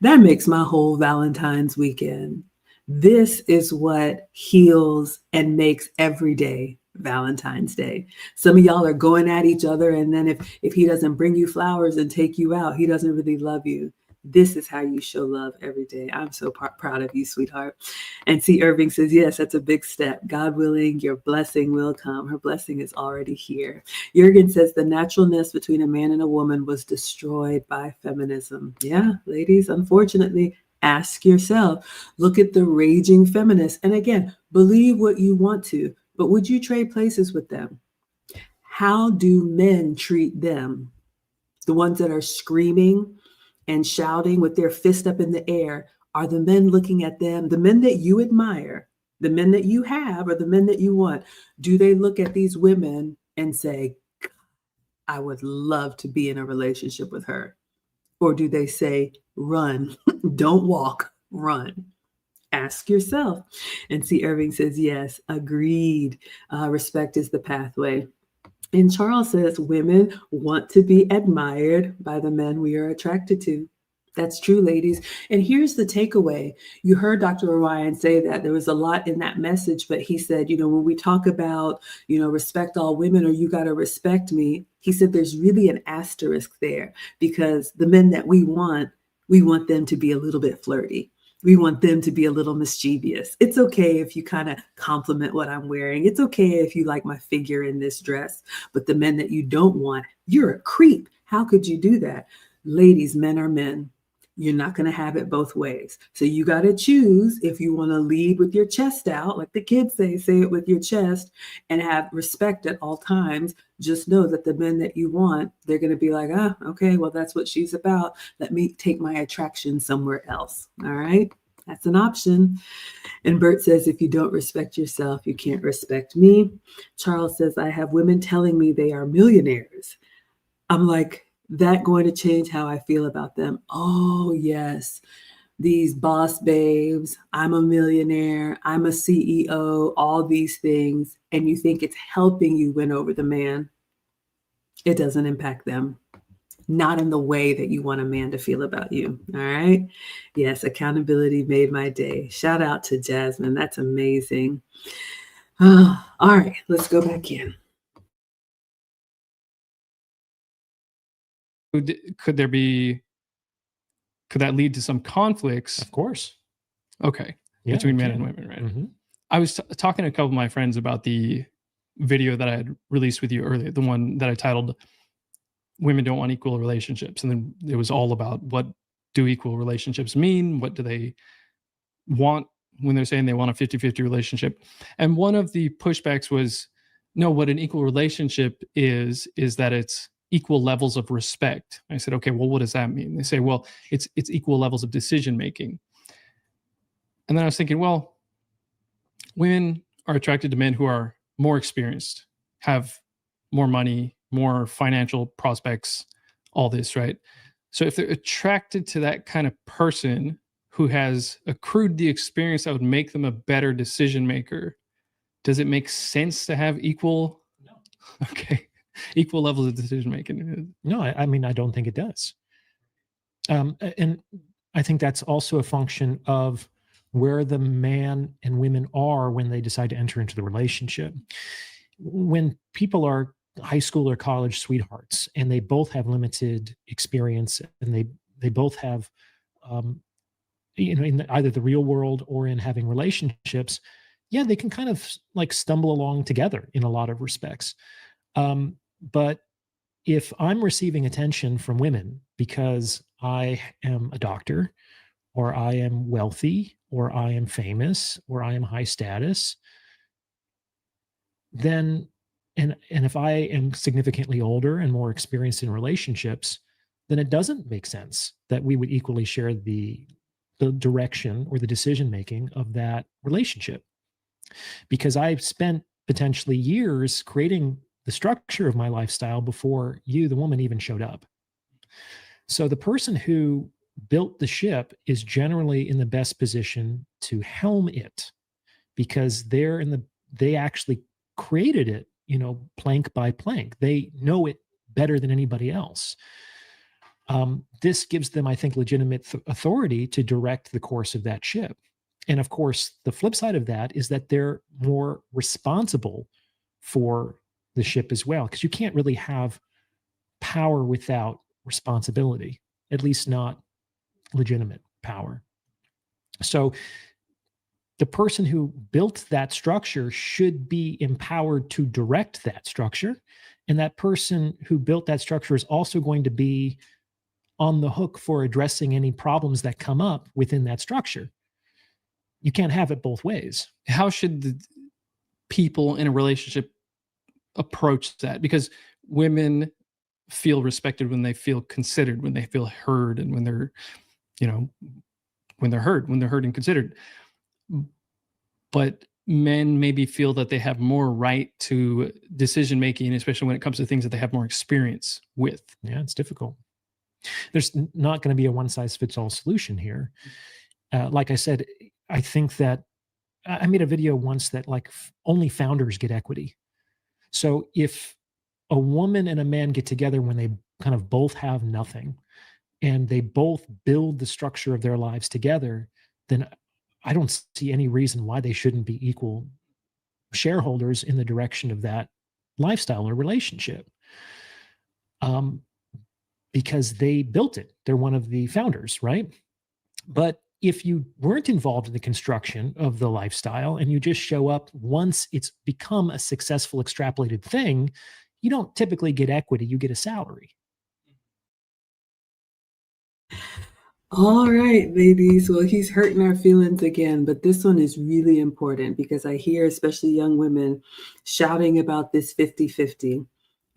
Speaker 1: That makes my whole Valentine's weekend. This is what heals and makes every day Valentine's Day. Some of y'all are going at each other, and then if he doesn't bring you flowers and take you out, he doesn't really love you. This is how you show love every day. I'm so proud of you, sweetheart. And see, Irving says, yes, that's a big step. God willing, your blessing will come. Her blessing is already here. Jürgen says the naturalness between a man and a woman was destroyed by feminism. Yeah, ladies, unfortunately, ask yourself. Look at the raging feminists. And again, believe what you want to, but would you trade places with them? How do men treat them? The ones that are screaming and shouting with their fist up in the air, are the men looking at them, the men that you admire, the men that you have, or the men that you want? Do they look at these women and say, I would love to be in a relationship with her? Or do they say, run, don't walk, run? Ask yourself. And see, Irving says, yes, agreed. Respect is the pathway. And Charles says, women want to be admired by the men we are attracted to. That's true, ladies. And here's the takeaway. You heard Dr. Orion say that there was a lot in that message, but he said, when we talk about, respect all women, or you got to respect me, he said there's really an asterisk there, because the men that we want them to be a little bit flirty. We want them to be a little mischievous. It's okay if you kind of compliment what I'm wearing. It's okay if you like my figure in this dress. But the men that you don't want, you're a creep. How could you do that? Ladies, men are men. You're not going to have it both ways. So you got to choose if you want to lead with your chest out, like the kids say it with your chest, and have respect at all times. Just know that the men that you want, they're going to be like, okay, well, that's what she's about. Let me take my attraction somewhere else. All right. That's an option. And Bert says, if you don't respect yourself, you can't respect me. Charles says, I have women telling me they are millionaires. I'm like, that going to change how I feel about them? Oh, yes. These boss babes, I'm a millionaire, I'm a CEO, all these things. And you think it's helping you win over the man. It doesn't impact them. Not in the way that you want a man to feel about you. All right. Yes, accountability made my day. Shout out to Jasmine. That's amazing. All right, let's go back in.
Speaker 3: Could that lead to some conflicts?
Speaker 4: Of course.
Speaker 3: Okay.
Speaker 4: Yeah,
Speaker 3: between men and women, right?
Speaker 4: Mm-hmm.
Speaker 3: I was talking to a couple of my friends about the video that I had released with you earlier, the one that I titled Women Don't Want Equal Relationships. And then it was all about what do equal relationships mean? What do they want when they're saying they want a 50-50 relationship? And one of the pushbacks was, no, what an equal relationship is that it's equal levels of respect. I said, okay, well, what does that mean? They say, well, it's equal levels of decision making. And then I was thinking, well, women are attracted to men who are more experienced, have more money, more financial prospects, all this, right? So if they're attracted to that kind of person who has accrued the experience that would make them a better decision maker, does it make sense to have equal?
Speaker 4: No.
Speaker 3: Okay. Equal levels of decision making?
Speaker 4: No, I mean, I don't think it does. And I think that's also a function of where the man and women are when they decide to enter into the relationship. When people are high school or college sweethearts and they both have limited experience and they both have in either the real world or in having relationships, yeah, they can kind of like stumble along together in a lot of respects. But if I'm receiving attention from women because I am a doctor, or I am wealthy, or I am famous, or I am high status, then and if I am significantly older and more experienced in relationships, then it doesn't make sense that we would equally share the direction or the decision making of that relationship. Because I've spent potentially years creating the structure of my lifestyle before you, the woman, even showed up. So the person who built the ship is generally in the best position to helm it because they actually created it, plank by plank. They know it better than anybody else. This gives them, I think, legitimate authority to direct the course of that ship. And of course, the flip side of that is that they're more responsible for the ship as well, because you can't really have power without responsibility, at least not legitimate power. So the person who built that structure should be empowered to direct that structure. And that person who built that structure is also going to be on the hook for addressing any problems that come up within that structure. You can't have it both ways.
Speaker 3: How should the people in a relationship approach that? Because women feel respected when they feel considered, when they feel heard, and when they're, when they're heard and considered. But men maybe feel that they have more right to decision making, especially when it comes to things that they have more experience with.
Speaker 4: Yeah, it's difficult. There's not going to be a one size fits all solution here. Like I said, I think that I made a video once that like only founders get equity. So if a woman and a man get together when they kind of both have nothing and they both build the structure of their lives together, then I don't see any reason why they shouldn't be equal shareholders in the direction of that lifestyle or relationship. Because they built it. They're one of the founders, right? But if you weren't involved in the construction of the lifestyle and you just show up once it's become a successful extrapolated thing, you don't typically get equity, you get a salary.
Speaker 1: All right, ladies. Well, he's hurting our feelings again, but this one is really important because I hear, especially young women, shouting about this 50-50.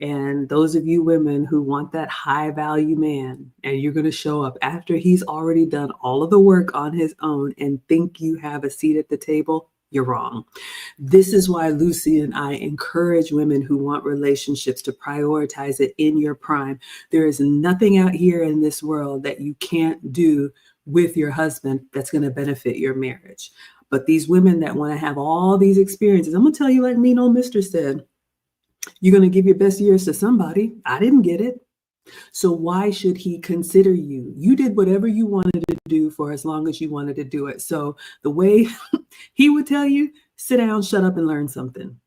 Speaker 1: And those of you women who want that high value man, and you're going to show up after he's already done all of the work on his own and think you have a seat at the table, you're wrong. This is why Lucy and I encourage women who want relationships to prioritize it in your prime. There is nothing out here in this world that you can't do with your husband that's going to benefit your marriage. But these women that want to have all these experiences, I'm going to tell you, like mean old Mister said, you're going to give your best years to somebody. I didn't get it. So why should he consider you? You did whatever you wanted to do for as long as you wanted to do it. So the way he would tell you, sit down, shut up, and learn something.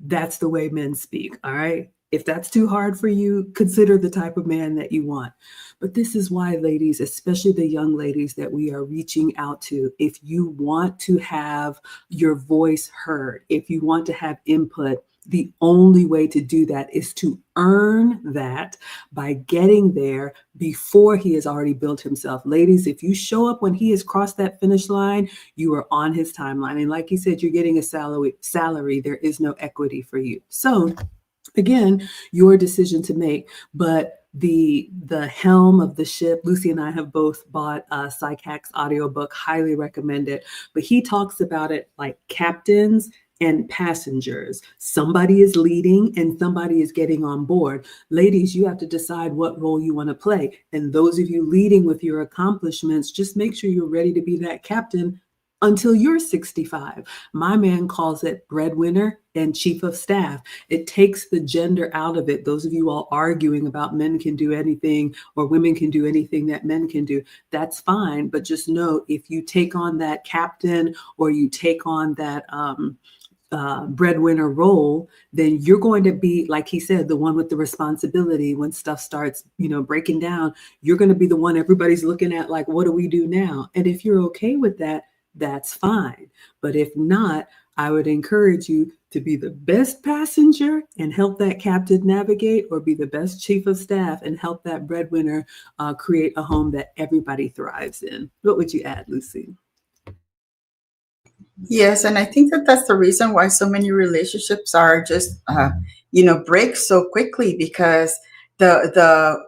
Speaker 1: That's the way men speak. All right. If that's too hard for you, consider the type of man that you want. But this is why, ladies, especially the young ladies that we are reaching out to, if you want to have your voice heard, if you want to have input, the only way to do that is to earn that by getting there before he has already built himself. Ladies, if you show up when he has crossed that finish line, you are on his timeline. And like he said, you're getting a salary. There is no equity for you. So again, your decision to make. But the helm of the ship, Lucy and I have both bought a Psychax audiobook, highly recommend it. But he talks about it like captains and passengers. Somebody is leading and somebody is getting on board. Ladies, you have to decide what role you want to play. And those of you leading with your accomplishments, just make sure you're ready to be that captain until you're 65. My man calls it breadwinner and chief of staff. It takes the gender out of it. Those of you all arguing about men can do anything or women can do anything that men can do, that's fine. But just know if you take on that captain or you take on that breadwinner role, then you're going to be, like he said, the one with the responsibility when stuff starts, breaking down. You're going to be the one everybody's looking at like, what do we do now? And if you're okay with that, that's fine. But if not, I would encourage you to be the best passenger and help that captain navigate, or be the best chief of staff and help that breadwinner create a home that everybody thrives in. What would you add, Lucy?
Speaker 2: Yes, and I think that that's the reason why so many relationships are just, break so quickly, because the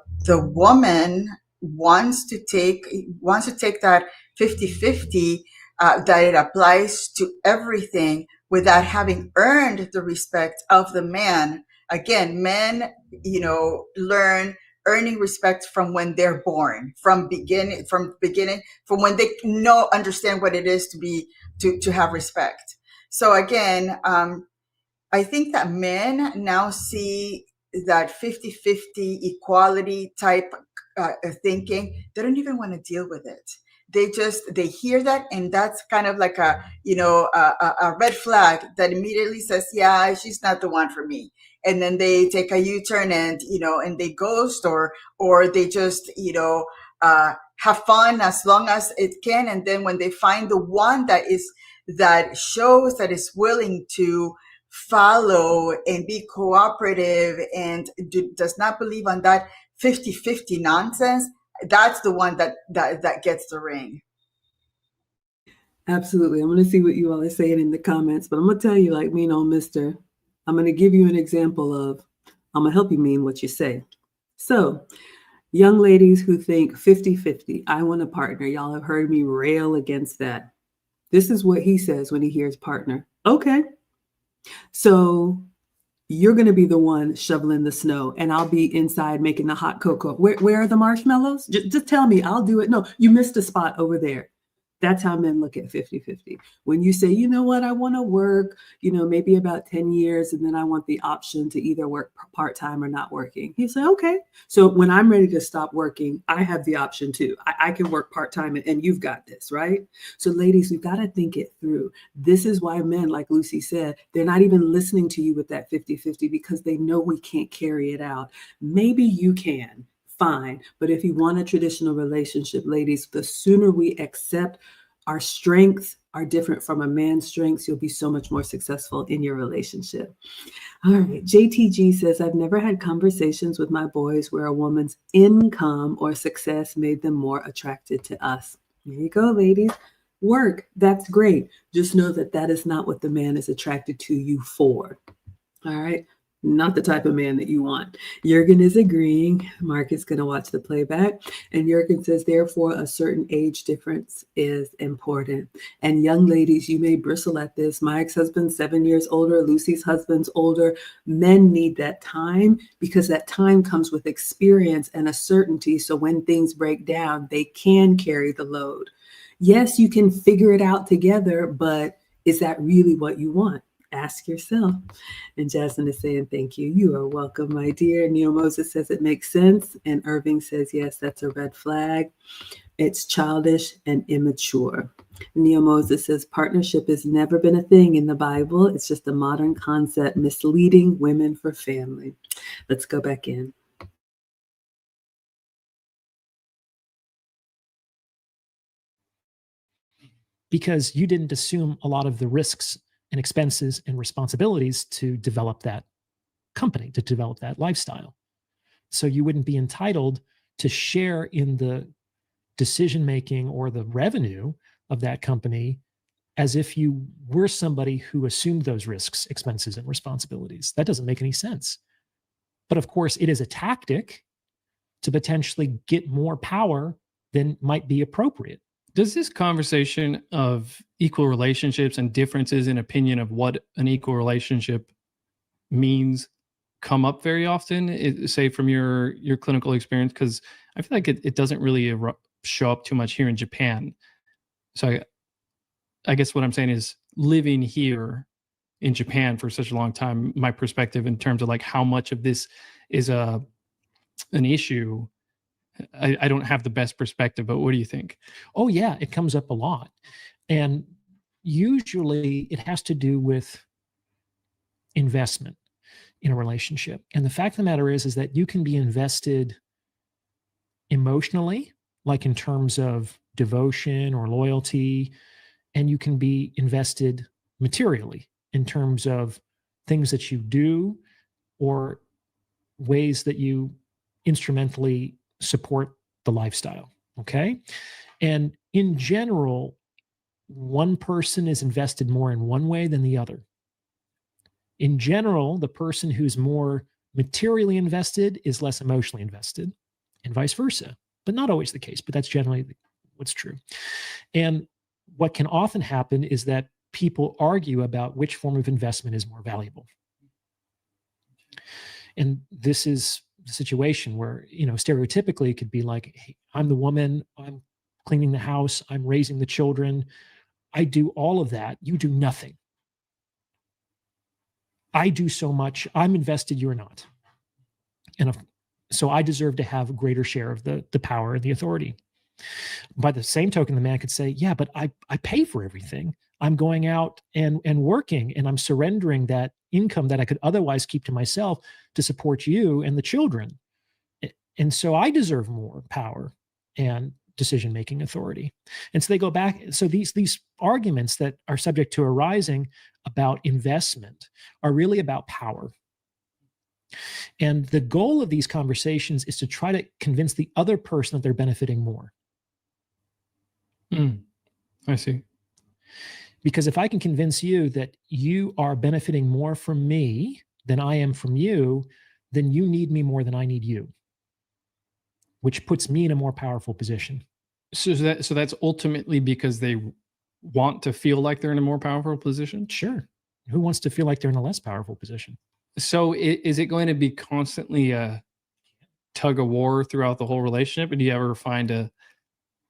Speaker 2: woman wants to take that 50-50, that it applies to everything without having earned the respect of the man. Again, men, learn earning respect from when they're born, from when they understand what it is to have respect. So again, I think that men now see that 50-50 equality type thinking. They don't even want to deal with it. They hear that, and that's kind of like a red flag that immediately says, yeah, she's not the one for me. And then they take a U-turn and they ghost, or they just have fun as long as it can. And then when they find the one that shows that is willing to follow and be cooperative and does not believe on that 50-50 nonsense, that's the one that gets the ring.
Speaker 1: Absolutely. I'm going to see what you all are saying in the comments, but I'm going to tell you, like mean old Mister, I'm going to give you an example of, I'm going to help you mean what you say. So young ladies who think 50-50, I want a partner. Y'all have heard me rail against that. This is what he says when he hears partner. Okay. So you're going to be the one shoveling the snow and I'll be inside making the hot cocoa. Where are the marshmallows? Just tell me, I'll do it. No, you missed a spot over there. That's how men look at 50-50. When you say, you know what, I want to work, maybe about 10 years, and then I want the option to either work part-time or not working. He said, okay. So when I'm ready to stop working, I have the option too. I can work part-time and you've got this, right? So ladies, we've got to think it through. This is why men, like Lucy said, they're not even listening to you with that 50-50 because they know we can't carry it out. Maybe you can. Fine. But if you want a traditional relationship, ladies, the sooner we accept our strengths, are different from a man's strengths, you'll be so much more successful in your relationship. All right. JTG says, I've never had conversations with my boys where a woman's income or success made them more attracted to us. There you go, ladies. Work. That's great. Just know that that is not what the man is attracted to you for. All right. Not the type of man that you want. Jurgen is agreeing. Mark is going to watch the playback. And Jurgen says, therefore, a certain age difference is important. And young ladies, you may bristle at this. My ex-husband's 7 years older. Lucy's husband's older. Men need that time because that time comes with experience and a certainty. So when things break down, they can carry the load. Yes, you can figure it out together, but is that really what you want? Ask yourself. And Jasmine is saying, thank you. You are welcome, my dear. Neil Moses says it makes sense. And Irving says, yes, that's a red flag. It's childish and immature. Neil Moses says, partnership has never been a thing in the Bible. It's just a modern concept misleading women for family. Let's go back in.
Speaker 4: Because you didn't assume a lot of the risks and expenses and responsibilities to develop that company, to develop that lifestyle. So you wouldn't be entitled to share in the decision-making or the revenue of that company as if you were somebody who assumed those risks, expenses, and responsibilities. That doesn't make any sense. But of course, it is a tactic to potentially get more power than might be appropriate.
Speaker 3: Does this conversation of equal relationships and differences in opinion of what an equal relationship means come up very often, say from your clinical experience? Because I feel like it doesn't really show up too much here in Japan. So I guess what I'm saying is, living here in Japan for such a long time, my perspective in terms of like how much of this is an issue, I don't have the best perspective, but what do you think?
Speaker 4: Oh yeah, it comes up a lot. And usually it has to do with investment in a relationship. And the fact of the matter is that you can be invested emotionally, like in terms of devotion or loyalty, and you can be invested materially in terms of things that you do or ways that you instrumentally support the lifestyle. Okay. And in general, one person is invested more in one way than the other. In general, the person who's more materially invested is less emotionally invested, and vice versa. But not always the case, but that's generally what's true. And what can often happen is that people argue about which form of investment is more valuable. And this is the situation where, stereotypically it could be like, hey, I'm the woman, I'm cleaning the house, I'm raising the children, I do all of that, you do nothing. I do so much, I'm invested, you're not. And so I deserve to have a greater share of the power and the authority. By the same token, the man could say, yeah, but I pay for everything. I'm going out and working, and I'm surrendering that income that I could otherwise keep to myself to support you and the children. And so I deserve more power and decision-making authority. And so they go back. So these arguments that are subject to arising about investment are really about power. And the goal of these conversations is to try to convince the other person that they're benefiting more.
Speaker 3: I see.
Speaker 4: Because if I can convince you that you are benefiting more from me than I am from you, then you need me more than I need you, which puts me in a more powerful position.
Speaker 3: So that's ultimately because they want to feel like they're in a more powerful position?
Speaker 4: Sure. Who wants to feel like they're in a less powerful position?
Speaker 3: So is it going to be constantly a tug of war throughout the whole relationship? And do you ever find a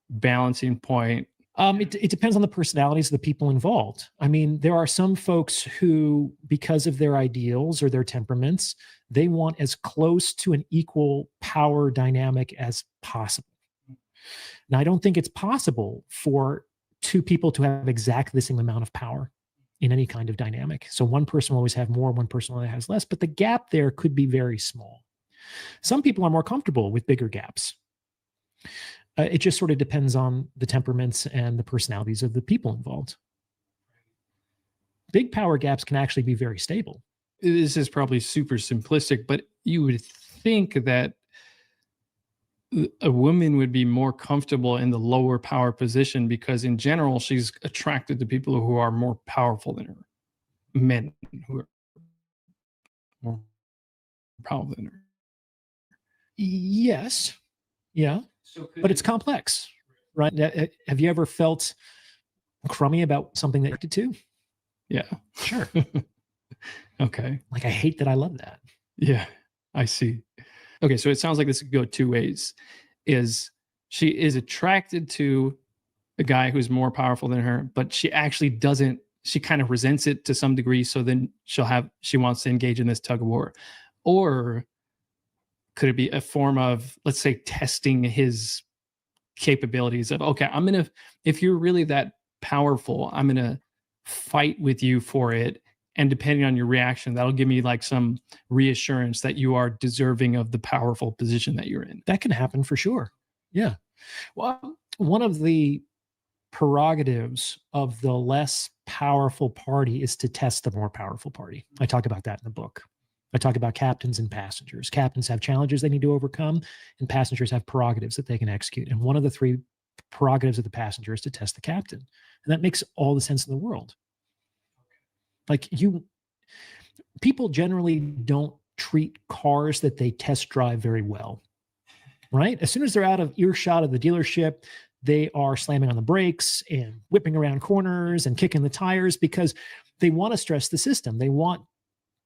Speaker 3: balancing point?
Speaker 4: It depends on the personalities of the people involved. I mean, there are some folks who, because of their ideals or their temperaments, they want as close to an equal power dynamic as possible. Now, I don't think it's possible for two people to have exactly the same amount of power in any kind of dynamic. So one person will always have more, one person always has less, but the gap there could be very small. Some people are more comfortable with bigger gaps. It just sort of depends on the temperaments and the personalities of the people involved. big power gaps can actually be very stable.
Speaker 3: This is probably super simplistic, but you would think that a woman would be more comfortable in the lower power position because in general she's attracted to people who are more powerful than her, men who are more powerful than her.
Speaker 4: Yes. Yeah. But it's complex, right? Have you ever felt crummy about something that you did too?
Speaker 3: Yeah.
Speaker 4: Sure.
Speaker 3: Okay.
Speaker 4: Like, I hate that I love that.
Speaker 3: Yeah, I see. Okay, so it sounds like this could go two ways. Is she is attracted to a guy who's more powerful than her, but she actually doesn't, she kind of resents it to some degree. So then she wants to engage in this tug of war. Or could it be a form of, let's say, testing his capabilities of, okay, if you're really that powerful, I'm going to fight with you for it. And depending on your reaction, that'll give me like some reassurance that you are deserving of the powerful position that you're in.
Speaker 4: That can happen for sure. Yeah. Well, one of the prerogatives of the less powerful party is to test the more powerful party. I talk about that in the book. I talk about captains and passengers. Captains have challenges they need to overcome, and passengers have prerogatives that they can execute. And one of the three prerogatives of the passenger is to test the captain. And that makes all the sense in the world. Like, people generally don't treat cars that they test drive very well, right? As soon as they're out of earshot of the dealership, they are slamming on the brakes and whipping around corners and kicking the tires because they want to stress the system. They want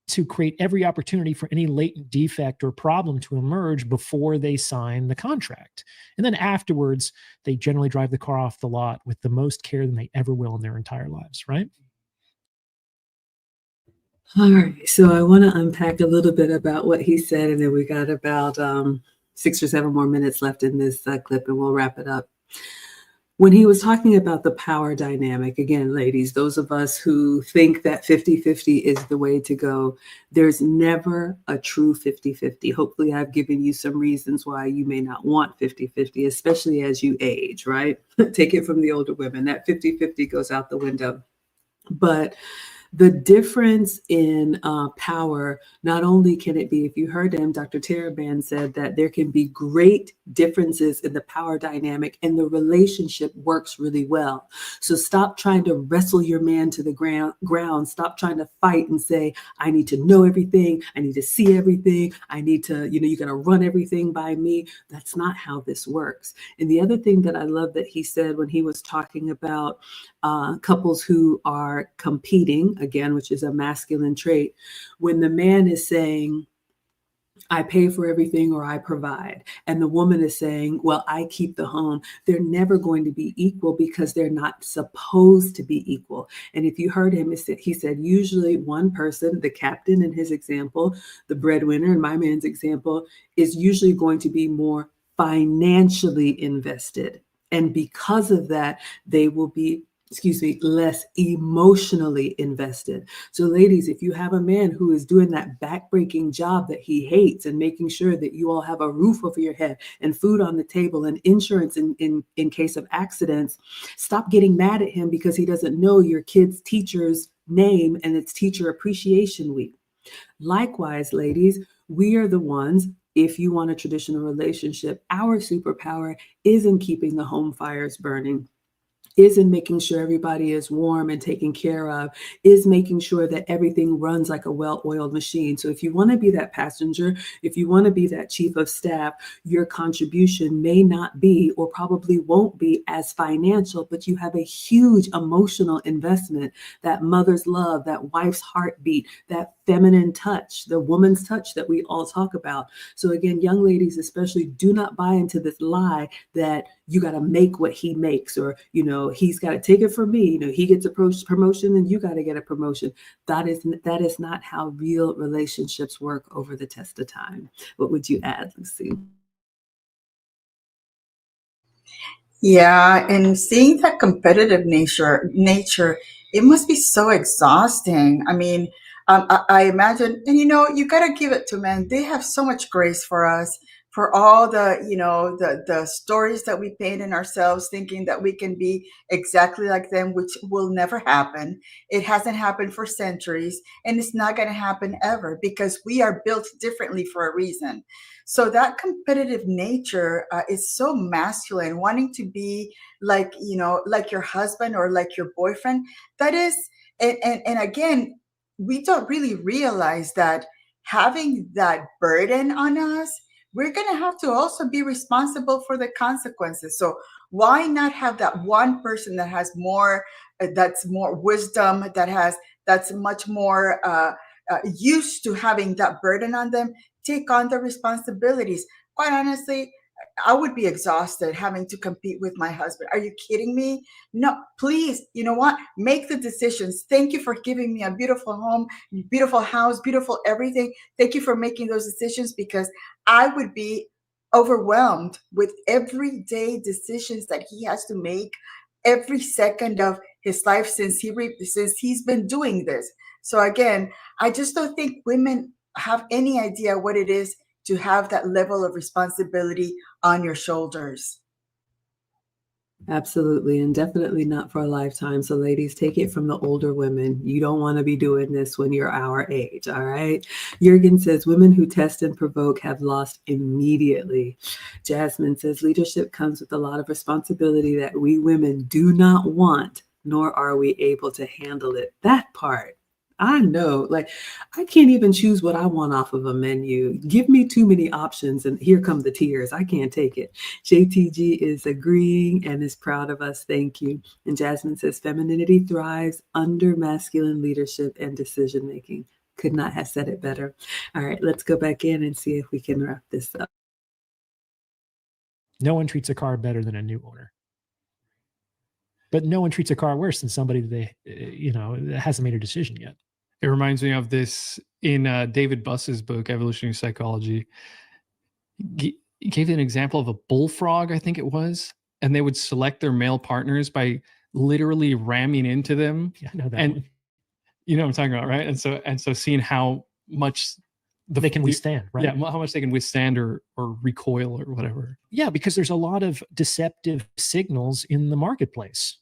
Speaker 4: to create every opportunity for any latent defect or problem to emerge before they sign the contract. And then afterwards, they generally drive the car off the lot with the most care than they ever will in their entire lives, right?
Speaker 1: All right, so I want to unpack a little bit about what he said, and then we got about 6 or 7 more minutes left in this clip, and we'll wrap it up. When he was talking about the power dynamic, again, ladies, those of us who think that 50-50 is the way to go, there's never a true 50-50. Hopefully, I've given you some reasons why you may not want 50-50, especially as you age, right? Take it from the older women. That 50-50 goes out the window. But the difference in power, not only can it be, if you heard him, Dr. Taraban said that there can be great differences in the power dynamic and the relationship works really well. So stop trying to wrestle your man to the ground. Stop trying to fight and say, I need to know everything. I need to see everything. I need to, you got to run everything by me. That's not how this works. And the other thing that I love that he said when he was talking about couples who are competing, again, which is a masculine trait, when the man is saying, I pay for everything or I provide, and the woman is saying, well, I keep the home, they're never going to be equal because they're not supposed to be equal. And if you heard him, he said, usually one person, the captain in his example, the breadwinner in my man's example, is usually going to be more financially invested. And because of that, they will be less emotionally invested. So ladies, if you have a man who is doing that backbreaking job that he hates and making sure that you all have a roof over your head and food on the table and insurance in case of accidents, stop getting mad at him because he doesn't know your kid's teacher's name and it's Teacher Appreciation Week. Likewise, ladies, we are the ones, if you want a traditional relationship, our superpower isn't keeping the home fires burning, is in making sure everybody is warm and taken care of, is making sure that everything runs like a well-oiled machine. So if you want to be that passenger, if you want to be that chief of staff, your contribution may not be or probably won't be as financial, but you have a huge emotional investment, that mother's love, that wife's heartbeat, that feminine touch, the woman's touch that we all talk about. So again, young ladies especially, do not buy into this lie that you got to make what he makes, or, he's got to take it from me. He gets a promotion and you got to get a promotion. That is not how real relationships work over the test of time. What would you add, Lucy?
Speaker 2: Yeah, and seeing that competitive nature, it must be so exhausting. I mean, I imagine, and you got to give it to men. They have so much grace for us. for all the, the stories that we paint in ourselves, thinking that we can be exactly like them, which will never happen. It hasn't happened for centuries, and it's not going to happen ever, because we are built differently for a reason. So that competitive nature is so masculine, wanting to be like, like your husband or like your boyfriend. That is, and again, we don't really realize that having that burden on us, we're going to have to also be responsible for the consequences. So why not have that one person that has more, that's more wisdom, that's much more used to having that burden on them, take on the responsibilities? Quite honestly, I would be exhausted having to compete with my husband. Are you kidding me? No, please, you know what? Make the decisions. Thank you for giving me a beautiful home, beautiful house, beautiful everything. Thank you for making those decisions, because I would be overwhelmed with everyday decisions that he has to make every second of his life since he's been doing this. So again, I just don't think women have any idea what it is to have that level of responsibility on your shoulders.
Speaker 1: Absolutely, and definitely not for a lifetime. So, ladies, take it from the older women. You don't want to be doing this when you're our age, all right? Jurgen says, women who test and provoke have lost immediately. Jasmine says, leadership comes with a lot of responsibility that we women do not want, nor are we able to handle it. That part. I know, like, I can't even choose what I want off of a menu. Give me too many options, and here come the tears. I can't take it. JTG is agreeing and is proud of us. Thank you. And Jasmine says, femininity thrives under masculine leadership and decision making. Could not have said it better. All right, let's go back in and see if we can wrap this up.
Speaker 4: No one treats a car better than a new owner. But no one treats a car worse than somebody that hasn't made a decision yet.
Speaker 3: It reminds me of this in David Buss's book, Evolutionary Psychology. He gave an example of a bullfrog, I think it was, and they would select their male partners by literally ramming into them.
Speaker 4: Yeah, I know that
Speaker 3: and
Speaker 4: one.
Speaker 3: You know what I'm talking about, right? And so seeing how much
Speaker 4: they can withstand, right?
Speaker 3: Yeah, how much they can withstand or recoil or whatever.
Speaker 4: Yeah, because there's a lot of deceptive signals in the marketplace.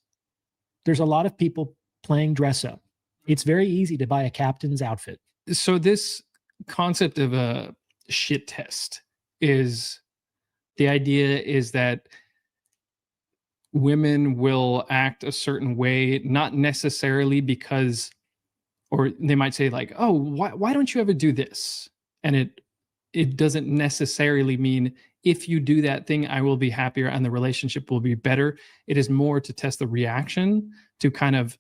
Speaker 4: There's a lot of people playing dress up. It's very easy to buy a captain's outfit.
Speaker 3: So this concept of a shit test is, the idea is that women will act a certain way, not necessarily because, or they might say like, oh, why don't you ever do this? And it doesn't necessarily mean if you do that thing, I will be happier and the relationship will be better. It is more to test the reaction, to kind of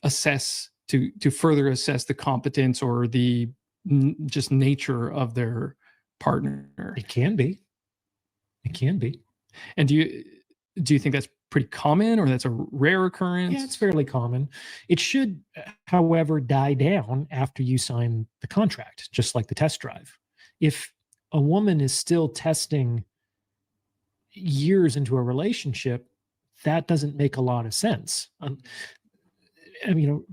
Speaker 3: assess, to further assess the competence or the just nature of their partner.
Speaker 4: It can be.
Speaker 3: And do you think that's pretty common, or that's a rare occurrence?
Speaker 4: Yeah, it's fairly common. It should, however, die down after you sign the contract, just like the test drive. If a woman is still testing years into a relationship, that doesn't make a lot of sense.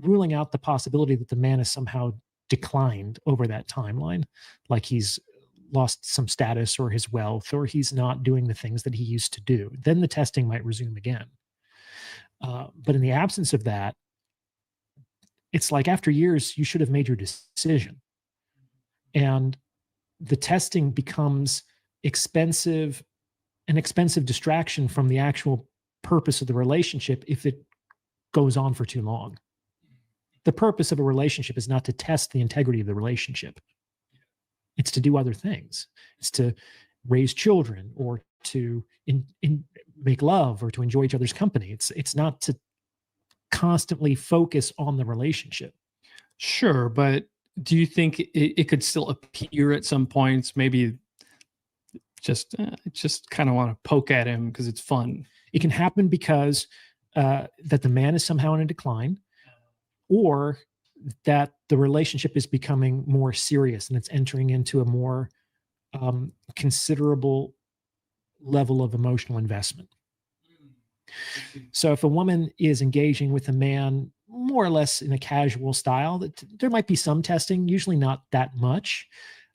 Speaker 4: Ruling out the possibility that the man has somehow declined over that timeline, like he's lost some status or his wealth, or he's not doing the things that he used to do, then the testing might resume again. But in the absence of that, it's like after years, you should have made your decision. And the testing becomes an expensive distraction from the actual purpose of the relationship if it goes on for too long. The purpose of a relationship is not to test the integrity of the relationship. It's to do other things. It's to raise children, or to make love, or to enjoy each other's company. It's not to constantly focus on the relationship.
Speaker 3: Sure, but do you think it could still appear at some points, maybe just kind of want to poke at him because it's fun?
Speaker 4: It can happen because that the man is somehow in a decline, or that the relationship is becoming more serious and it's entering into a more considerable level of emotional investment. So if a woman is engaging with a man more or less in a casual style, that there might be some testing, usually not that much.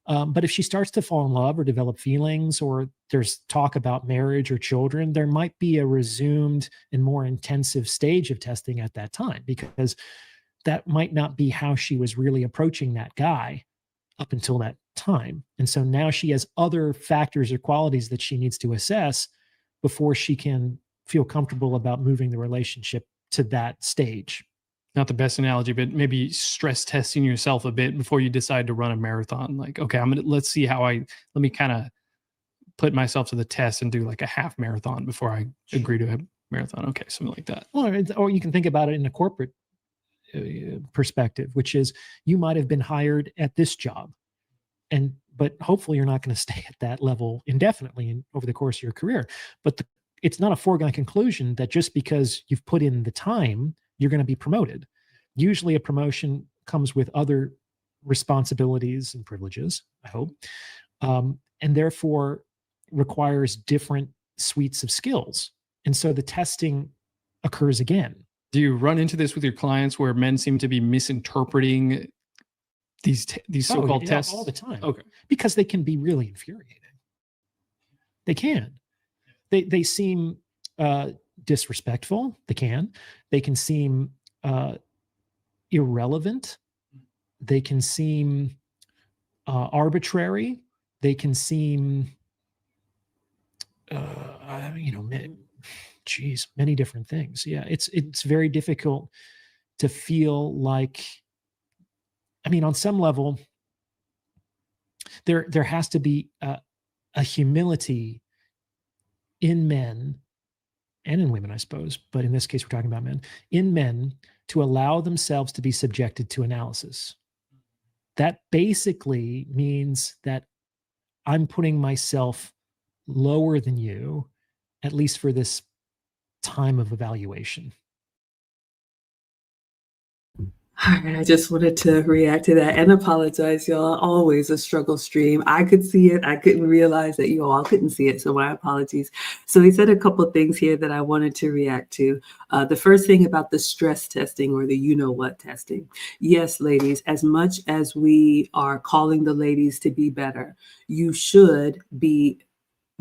Speaker 4: But if she starts to fall in love or develop feelings, or there's talk about marriage or children, there might be a resumed and more intensive stage of testing at that time, because that might not be how she was really approaching that guy up until that time. And so now she has other factors or qualities that she needs to assess before she can feel comfortable about moving the relationship to that stage.
Speaker 3: Not the best analogy, but maybe stress testing yourself a bit before you decide to run a marathon. Like, okay, let's see let me kind of put myself to the test and do like a half marathon before I agree to a marathon. Okay, something like that.
Speaker 4: Or you can think about it in a corporate perspective, which is you might have been hired at this job, but hopefully you're not going to stay at that level indefinitely over the course of your career. But it's not a foregone conclusion that just because you've put in the time, you're going to be promoted. Usually a promotion comes with other responsibilities and privileges, I hope, and therefore requires different suites of skills. And so the testing occurs again.
Speaker 3: Do you run into this with your clients where men seem to be misinterpreting these so-called tests
Speaker 4: all the time?
Speaker 3: Okay,
Speaker 4: because they can be really infuriating. They can. They seem disrespectful. They can seem irrelevant. They can seem arbitrary. They can seem, many different things. Yeah, it's very difficult to feel like, on some level, there has to be a humility in men and in women, I suppose, but in this case, we're talking about men, in men, to allow themselves to be subjected to analysis. That basically means that I'm putting myself lower than you, at least for this time of evaluation.
Speaker 1: All right, I just wanted to react to that and apologize, y'all. Always a struggle stream. I could see it. I couldn't realize that you all couldn't see it. So my apologies. So he said a couple of things here that I wanted to react to. The first thing about the stress testing, or the you-know-what testing. Yes, ladies, as much as we are calling the ladies to be better, you should be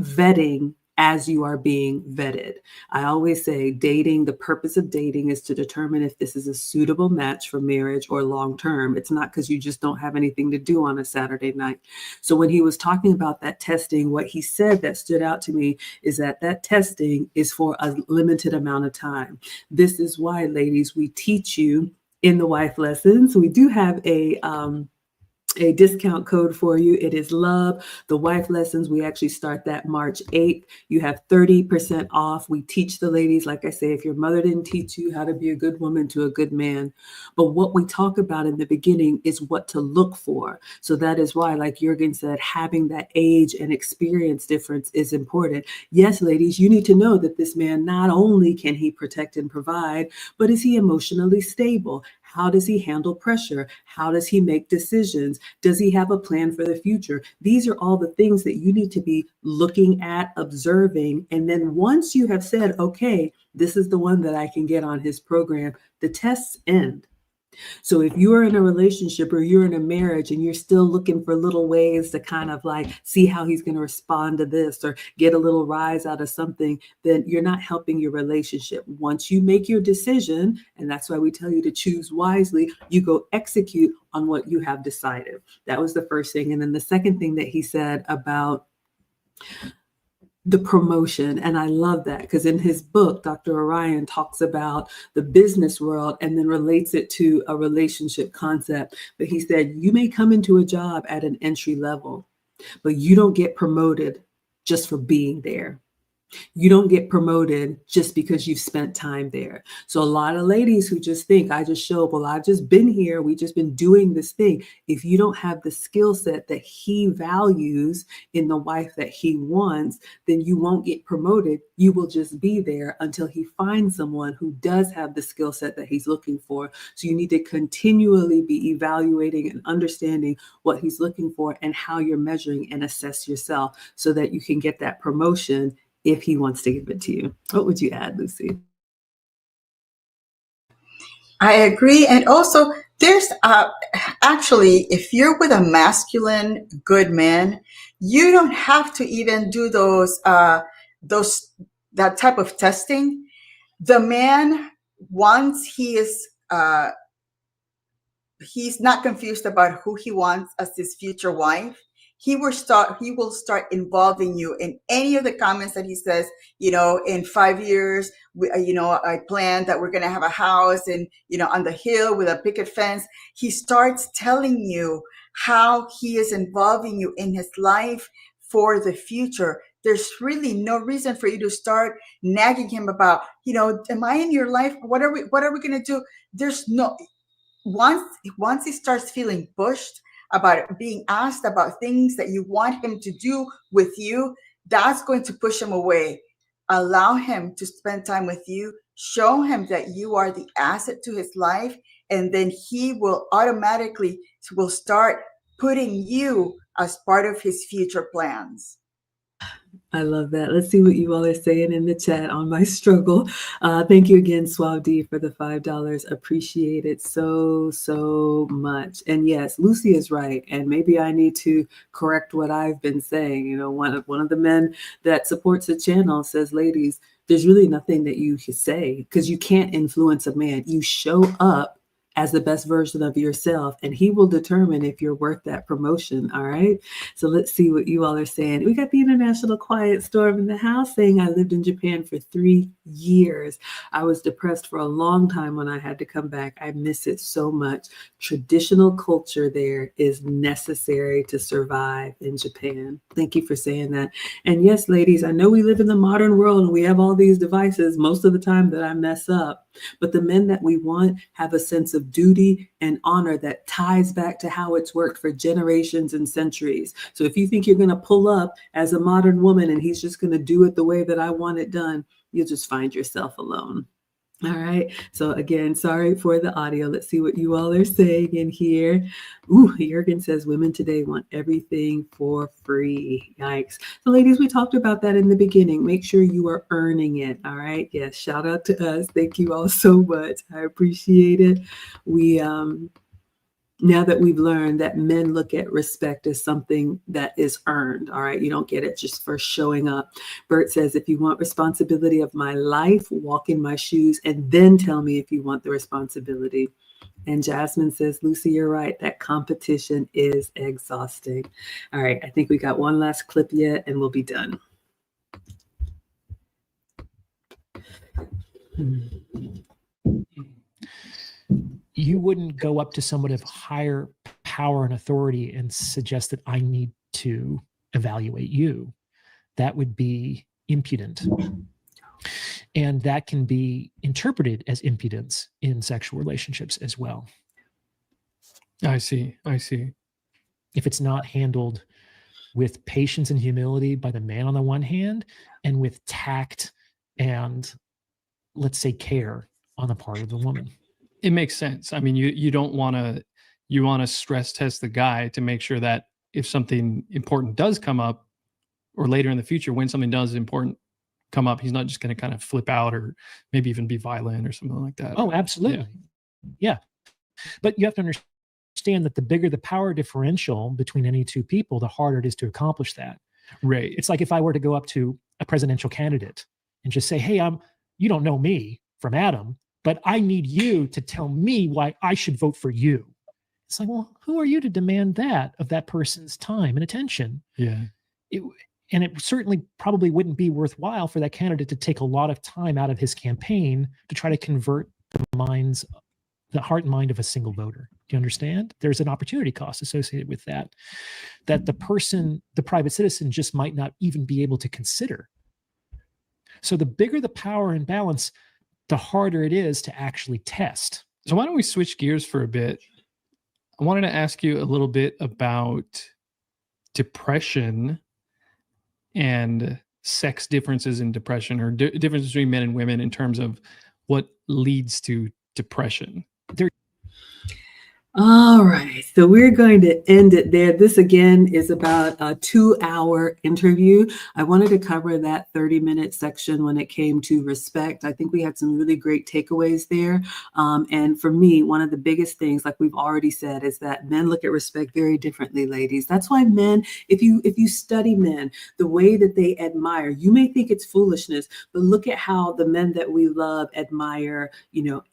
Speaker 1: vetting as you are being vetted. I always say the purpose of dating is to determine if this is a suitable match for marriage or long-term. It's not because you just don't have anything to do on a Saturday night. So when he was talking about that testing, what he said that stood out to me is that testing is for a limited amount of time. This is why, ladies, we teach you in the wife lessons. We do have a discount code for you. It is LOVE. The wife lessons, we actually start that March 8th. You have 30% off. We teach the ladies, like I say, if your mother didn't teach you how to be a good woman to a good man. But what we talk about in the beginning is what to look for. So that is why, like Jürgen said, having that age and experience difference is important. Yes, ladies, you need to know that this man, not only can he protect and provide, but is he emotionally stable? How does he handle pressure? How does he make decisions? Does he have a plan for the future? These are all the things that you need to be looking at, observing. And then once you have said, okay, this is the one that I can get on his program, the tests end. So if you're in a relationship or you're in a marriage and you're still looking for little ways to kind of like see how he's going to respond to this or get a little rise out of something, then you're not helping your relationship. Once you make your decision, and that's why we tell you to choose wisely, you go execute on what you have decided. That was the first thing. And then the second thing that he said about the promotion. And I love that because in his book, Dr. Orion talks about the business world and then relates it to a relationship concept. But he said, you may come into a job at an entry level, but you don't get promoted just for being there. You don't get promoted just because you've spent time there. So a lot of ladies who just think, I just show up, well, I've just been here. We've just been doing this thing. If you don't have the skill set that he values in the wife that he wants, then you won't get promoted. You will just be there until he finds someone who does have the skill set that he's looking for. So you need to continually be evaluating and understanding what he's looking for and how you're measuring and assess yourself so that you can get that promotion if he wants to give it to you. What would you add, Lucy?
Speaker 2: I agree. And also, There's actually, if you're with a masculine, good man, you don't have to even do those that type of testing. The man, once he's not confused about who he wants as his future wife, he will start involving you in any of the comments that he says. In 5 years, I plan that we're going to have a house and on the hill with a picket fence. He starts telling you how he is involving you in his life for the future. There's really no reason for you to start nagging him about, am I in your life? What are we going to do? There's no once he starts feeling pushed about being asked about things that you want him to do with you, that's going to push him away. Allow him to spend time with you. Show him that you are the asset to his life, and then he will automatically will start putting you as part of his future plans.
Speaker 1: I love that. Let's see what you all are saying in the chat on my struggle. Thank you again, Suave D, for the $5. Appreciate it so much. And yes, Lucy is right. And maybe I need to correct what I've been saying. One of the men that supports the channel says, ladies, there's really nothing that you can say because you can't influence a man. You show up as the best version of yourself, and he will determine if you're worth that promotion. All right. So let's see what you all are saying. We got the International Quiet Storm in the house saying, I lived in Japan for 3 years. I was depressed for a long time when I had to come back. I miss it so much. Traditional culture there is necessary to survive in Japan. Thank you for saying that. And yes, ladies, I know we live in the modern world and we have all these devices most of the time that I mess up, but the men that we want have a sense of duty and honor that ties back to how it's worked for generations and centuries. So if you think you're going to pull up as a modern woman and he's just going to do it the way that I want it done, you'll just find yourself alone. All right. So again, sorry for the audio. Let's see what you all are saying in here. Ooh, Jurgen says women today want everything for free. Yikes. So ladies, we talked about that in the beginning. Make sure you are earning it. All right. Yes. Shout out to us. Thank you all so much. I appreciate it. Now that we've learned that men look at respect as something that is earned, all right, you don't get it just for showing up. Bert says, if you want responsibility of my life, walk in my shoes and then tell me if you want the responsibility. And Jasmine says, Lucy, you're right. That competition is exhausting. All right, I think we got one last clip yet and we'll be done.
Speaker 4: You wouldn't go up to someone of higher power and authority and suggest that I need to evaluate you. That would be impudent. And that can be interpreted as impudence in sexual relationships as well.
Speaker 3: I see.
Speaker 4: If it's not handled with patience and humility by the man on the one hand, and with tact and, let's say, care on the part of the woman.
Speaker 3: It makes sense. I mean, you don't want to stress test the guy to make sure that if something important does come up, or later in the future when something does important come up, he's not just going to kind of flip out or maybe even be violent or something like that.
Speaker 4: Oh, absolutely. Yeah. But you have to understand that the bigger the power differential between any two people, the harder it is to accomplish that.
Speaker 3: Right.
Speaker 4: It's like if I were to go up to a presidential candidate and just say, hey, you don't know me from Adam, but I need you to tell me why I should vote for you. It's like, well, who are you to demand that of that person's time and attention?
Speaker 3: Yeah.
Speaker 4: And it certainly probably wouldn't be worthwhile for that candidate to take a lot of time out of his campaign to try to convert the heart and mind of a single voter. Do you understand? There's an opportunity cost associated with that the private citizen just might not even be able to consider. So the bigger the power imbalance, the harder it is to actually test.
Speaker 3: So why don't we switch gears for a bit? I wanted to ask you a little bit about depression and sex differences in depression, or differences between men and women in terms of what leads to depression.
Speaker 1: All right, so we're going to end it there. This again is about a 2-hour interview. I wanted to cover that 30-minute section when it came to respect. I think we had some really great takeaways there. And for me, one of the biggest things, like we've already said, is that men look at respect very differently, ladies. That's why men, if you study men, the way that they admire, you may think it's foolishness, but look at how the men that we love admire,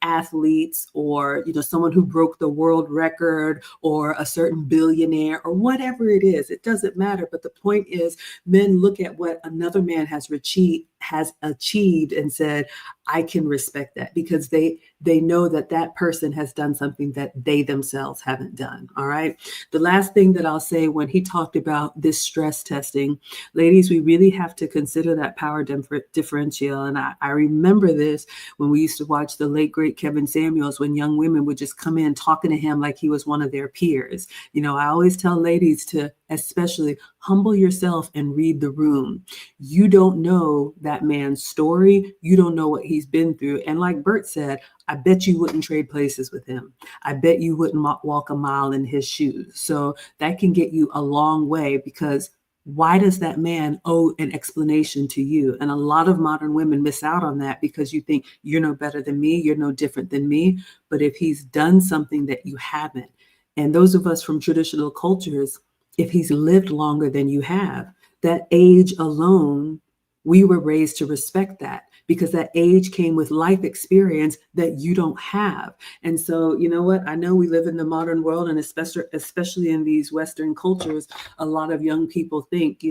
Speaker 1: athletes, or, someone who broke the world record, or a certain billionaire, or whatever it is. It doesn't matter. But the point is, men look at what another man has achieved and said, I can respect that, because they know that that person has done something that they themselves haven't done. All right. The last thing that I'll say, when he talked about this stress testing, ladies, we really have to consider that power differential. And I remember this when we used to watch the late great Kevin Samuels, when young women would just come in talking to him like he was one of their peers. I always tell ladies to especially humble yourself and read the room. You don't know that man's story. You don't know what he's been through. And like Bert said, I bet you wouldn't trade places with him. I bet you wouldn't walk a mile in his shoes. So that can get you a long way, because why does that man owe an explanation to you? And a lot of modern women miss out on that, because you think you're no better than me, you're no different than me. But if he's done something that you haven't, and those of us from traditional cultures, if he's lived longer than you have, that age alone, we were raised to respect that, because that age came with life experience that you don't have. And so, you know what? I know we live in the modern world, and especially in these Western cultures, a lot of young people think,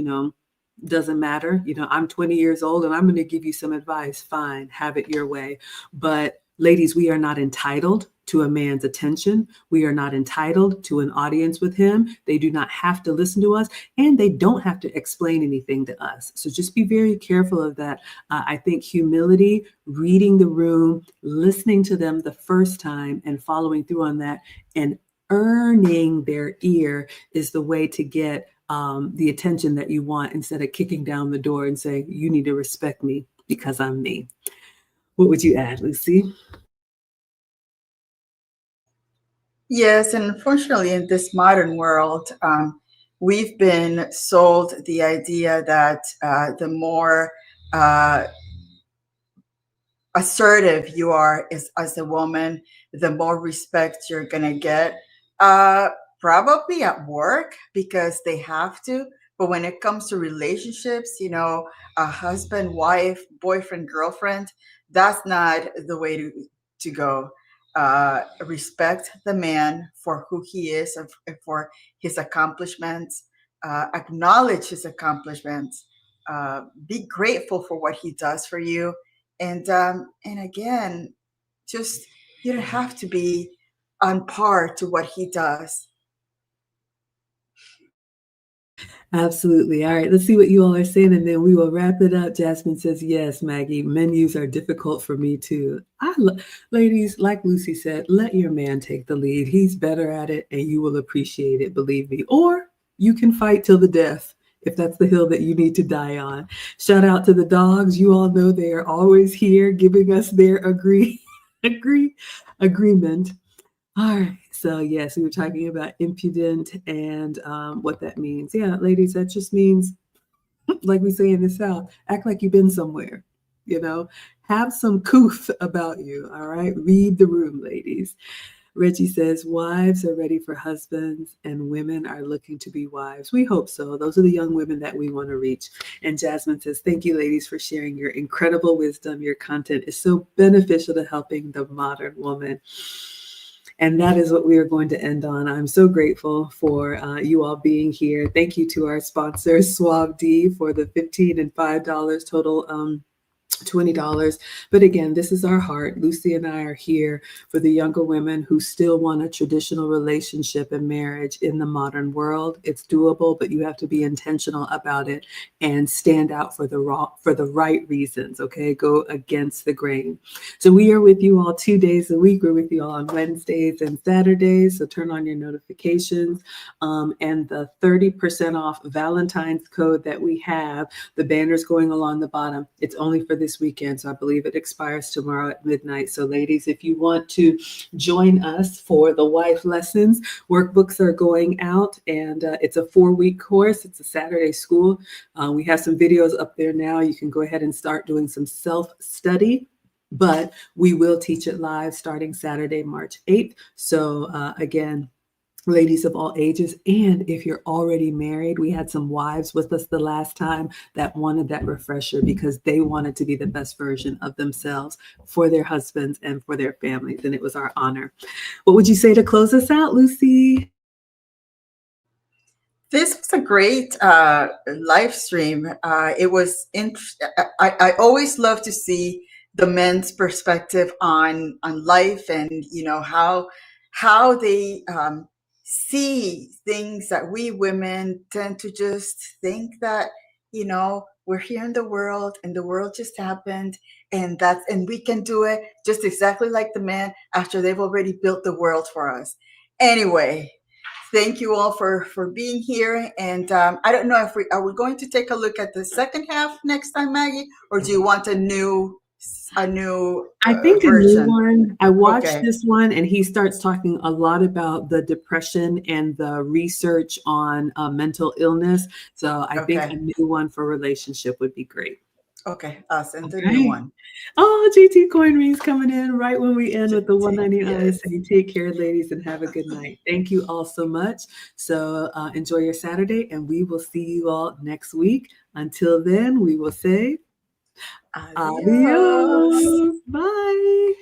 Speaker 1: doesn't matter. I'm 20 years old and I'm going to give you some advice. Fine, have it your way. But ladies, we are not entitled to a man's attention. We are not entitled to an audience with him. They do not have to listen to us, and they don't have to explain anything to us. So just be very careful of that. I think humility, reading the room, listening to them the first time and following through on that, and earning their ear is the way to get the attention that you want, instead of kicking down the door and saying, you need to respect me because I'm me. What would you add, Lucy?
Speaker 2: Yes, and unfortunately, in this modern world, we've been sold the idea that the more assertive you are as a woman, the more respect you're gonna get. Uh, Probably at work, because they have to. But when it comes to relationships, a husband, wife, boyfriend, girlfriend, that's not the way to go. Respect the man for who he is, and for his accomplishments. Acknowledge his accomplishments. Be grateful for what he does for you, and again, just, you don't have to be on par to what he does.
Speaker 1: Absolutely. All right, let's see what you all are saying, and then we will wrap it up. Jasmine says, yes, Maggie, menus are difficult for me too. Ladies, like Lucy said, let your man take the lead. He's better at it, and you will appreciate it, believe me. Or you can fight till the death, if that's the hill that you need to die on. Shout out to the dogs. You all know they are always here giving us their agreement. All right. So yes, we were talking about impudent and what that means. Yeah, ladies, that just means, like we say in the South, act like you've been somewhere. Have some couth about you. All right. Read the room, ladies. Reggie says, wives are ready for husbands and women are looking to be wives. We hope so. Those are the young women that we want to reach. And Jasmine says, thank you, ladies, for sharing your incredible wisdom. Your content is so beneficial to helping the modern woman. And that is what we are going to end on. I'm so grateful for you all being here. Thank you to our sponsors, Suave D, for the $15 and $5 total $20. But again, this is our heart. Lucy and I are here for the younger women who still want a traditional relationship and marriage in the modern world. It's doable, but you have to be intentional about it and stand out for the right reasons. Okay, go against the grain. So we are with you all 2 days a week. We're with you all on Wednesdays and Saturdays. So turn on your notifications. And the 30% off Valentine's code that we have, the banners going along the bottom, it's only for this this weekend. So I believe it expires tomorrow at midnight. So ladies, if you want to join us for the wife lessons, workbooks are going out, and it's a 4-week course. It's a Saturday school. We have some videos up there now. You can go ahead and start doing some self-study, but we will teach it live starting Saturday, March 8th. So again, ladies of all ages, and if you're already married, we had some wives with us the last time that wanted that refresher because they wanted to be the best version of themselves for their husbands and for their families, and it was our honor. What would you say to close us out, Lucy?
Speaker 2: This was a great live stream. It was. I always love to see the men's perspective on life, and how they see things that we women tend to just think that we're here in the world and the world just happened, and we can do it just exactly like the men after they've already built the world for us. Anyway, thank you all for being here. And I don't know if are we going to take a look at the second half next time, Maggie, or do you want a new
Speaker 1: I think
Speaker 2: version?
Speaker 1: A new one. I watched
Speaker 2: Okay.
Speaker 1: this one, and he starts talking a lot about the depression and the research on mental illness. So I think
Speaker 2: Okay.
Speaker 1: a new one for relationship would be great.
Speaker 2: Okay, I'll send the
Speaker 1: Okay.
Speaker 2: new one.
Speaker 1: Oh, GT Coin Rings coming in right when we end with the 199.
Speaker 2: Yes.
Speaker 1: Saying take care, ladies, and have a good night. Thank you all so much. So enjoy your Saturday, and we will see you all next week. Until then, we will say
Speaker 2: Adios.
Speaker 1: adios. Bye.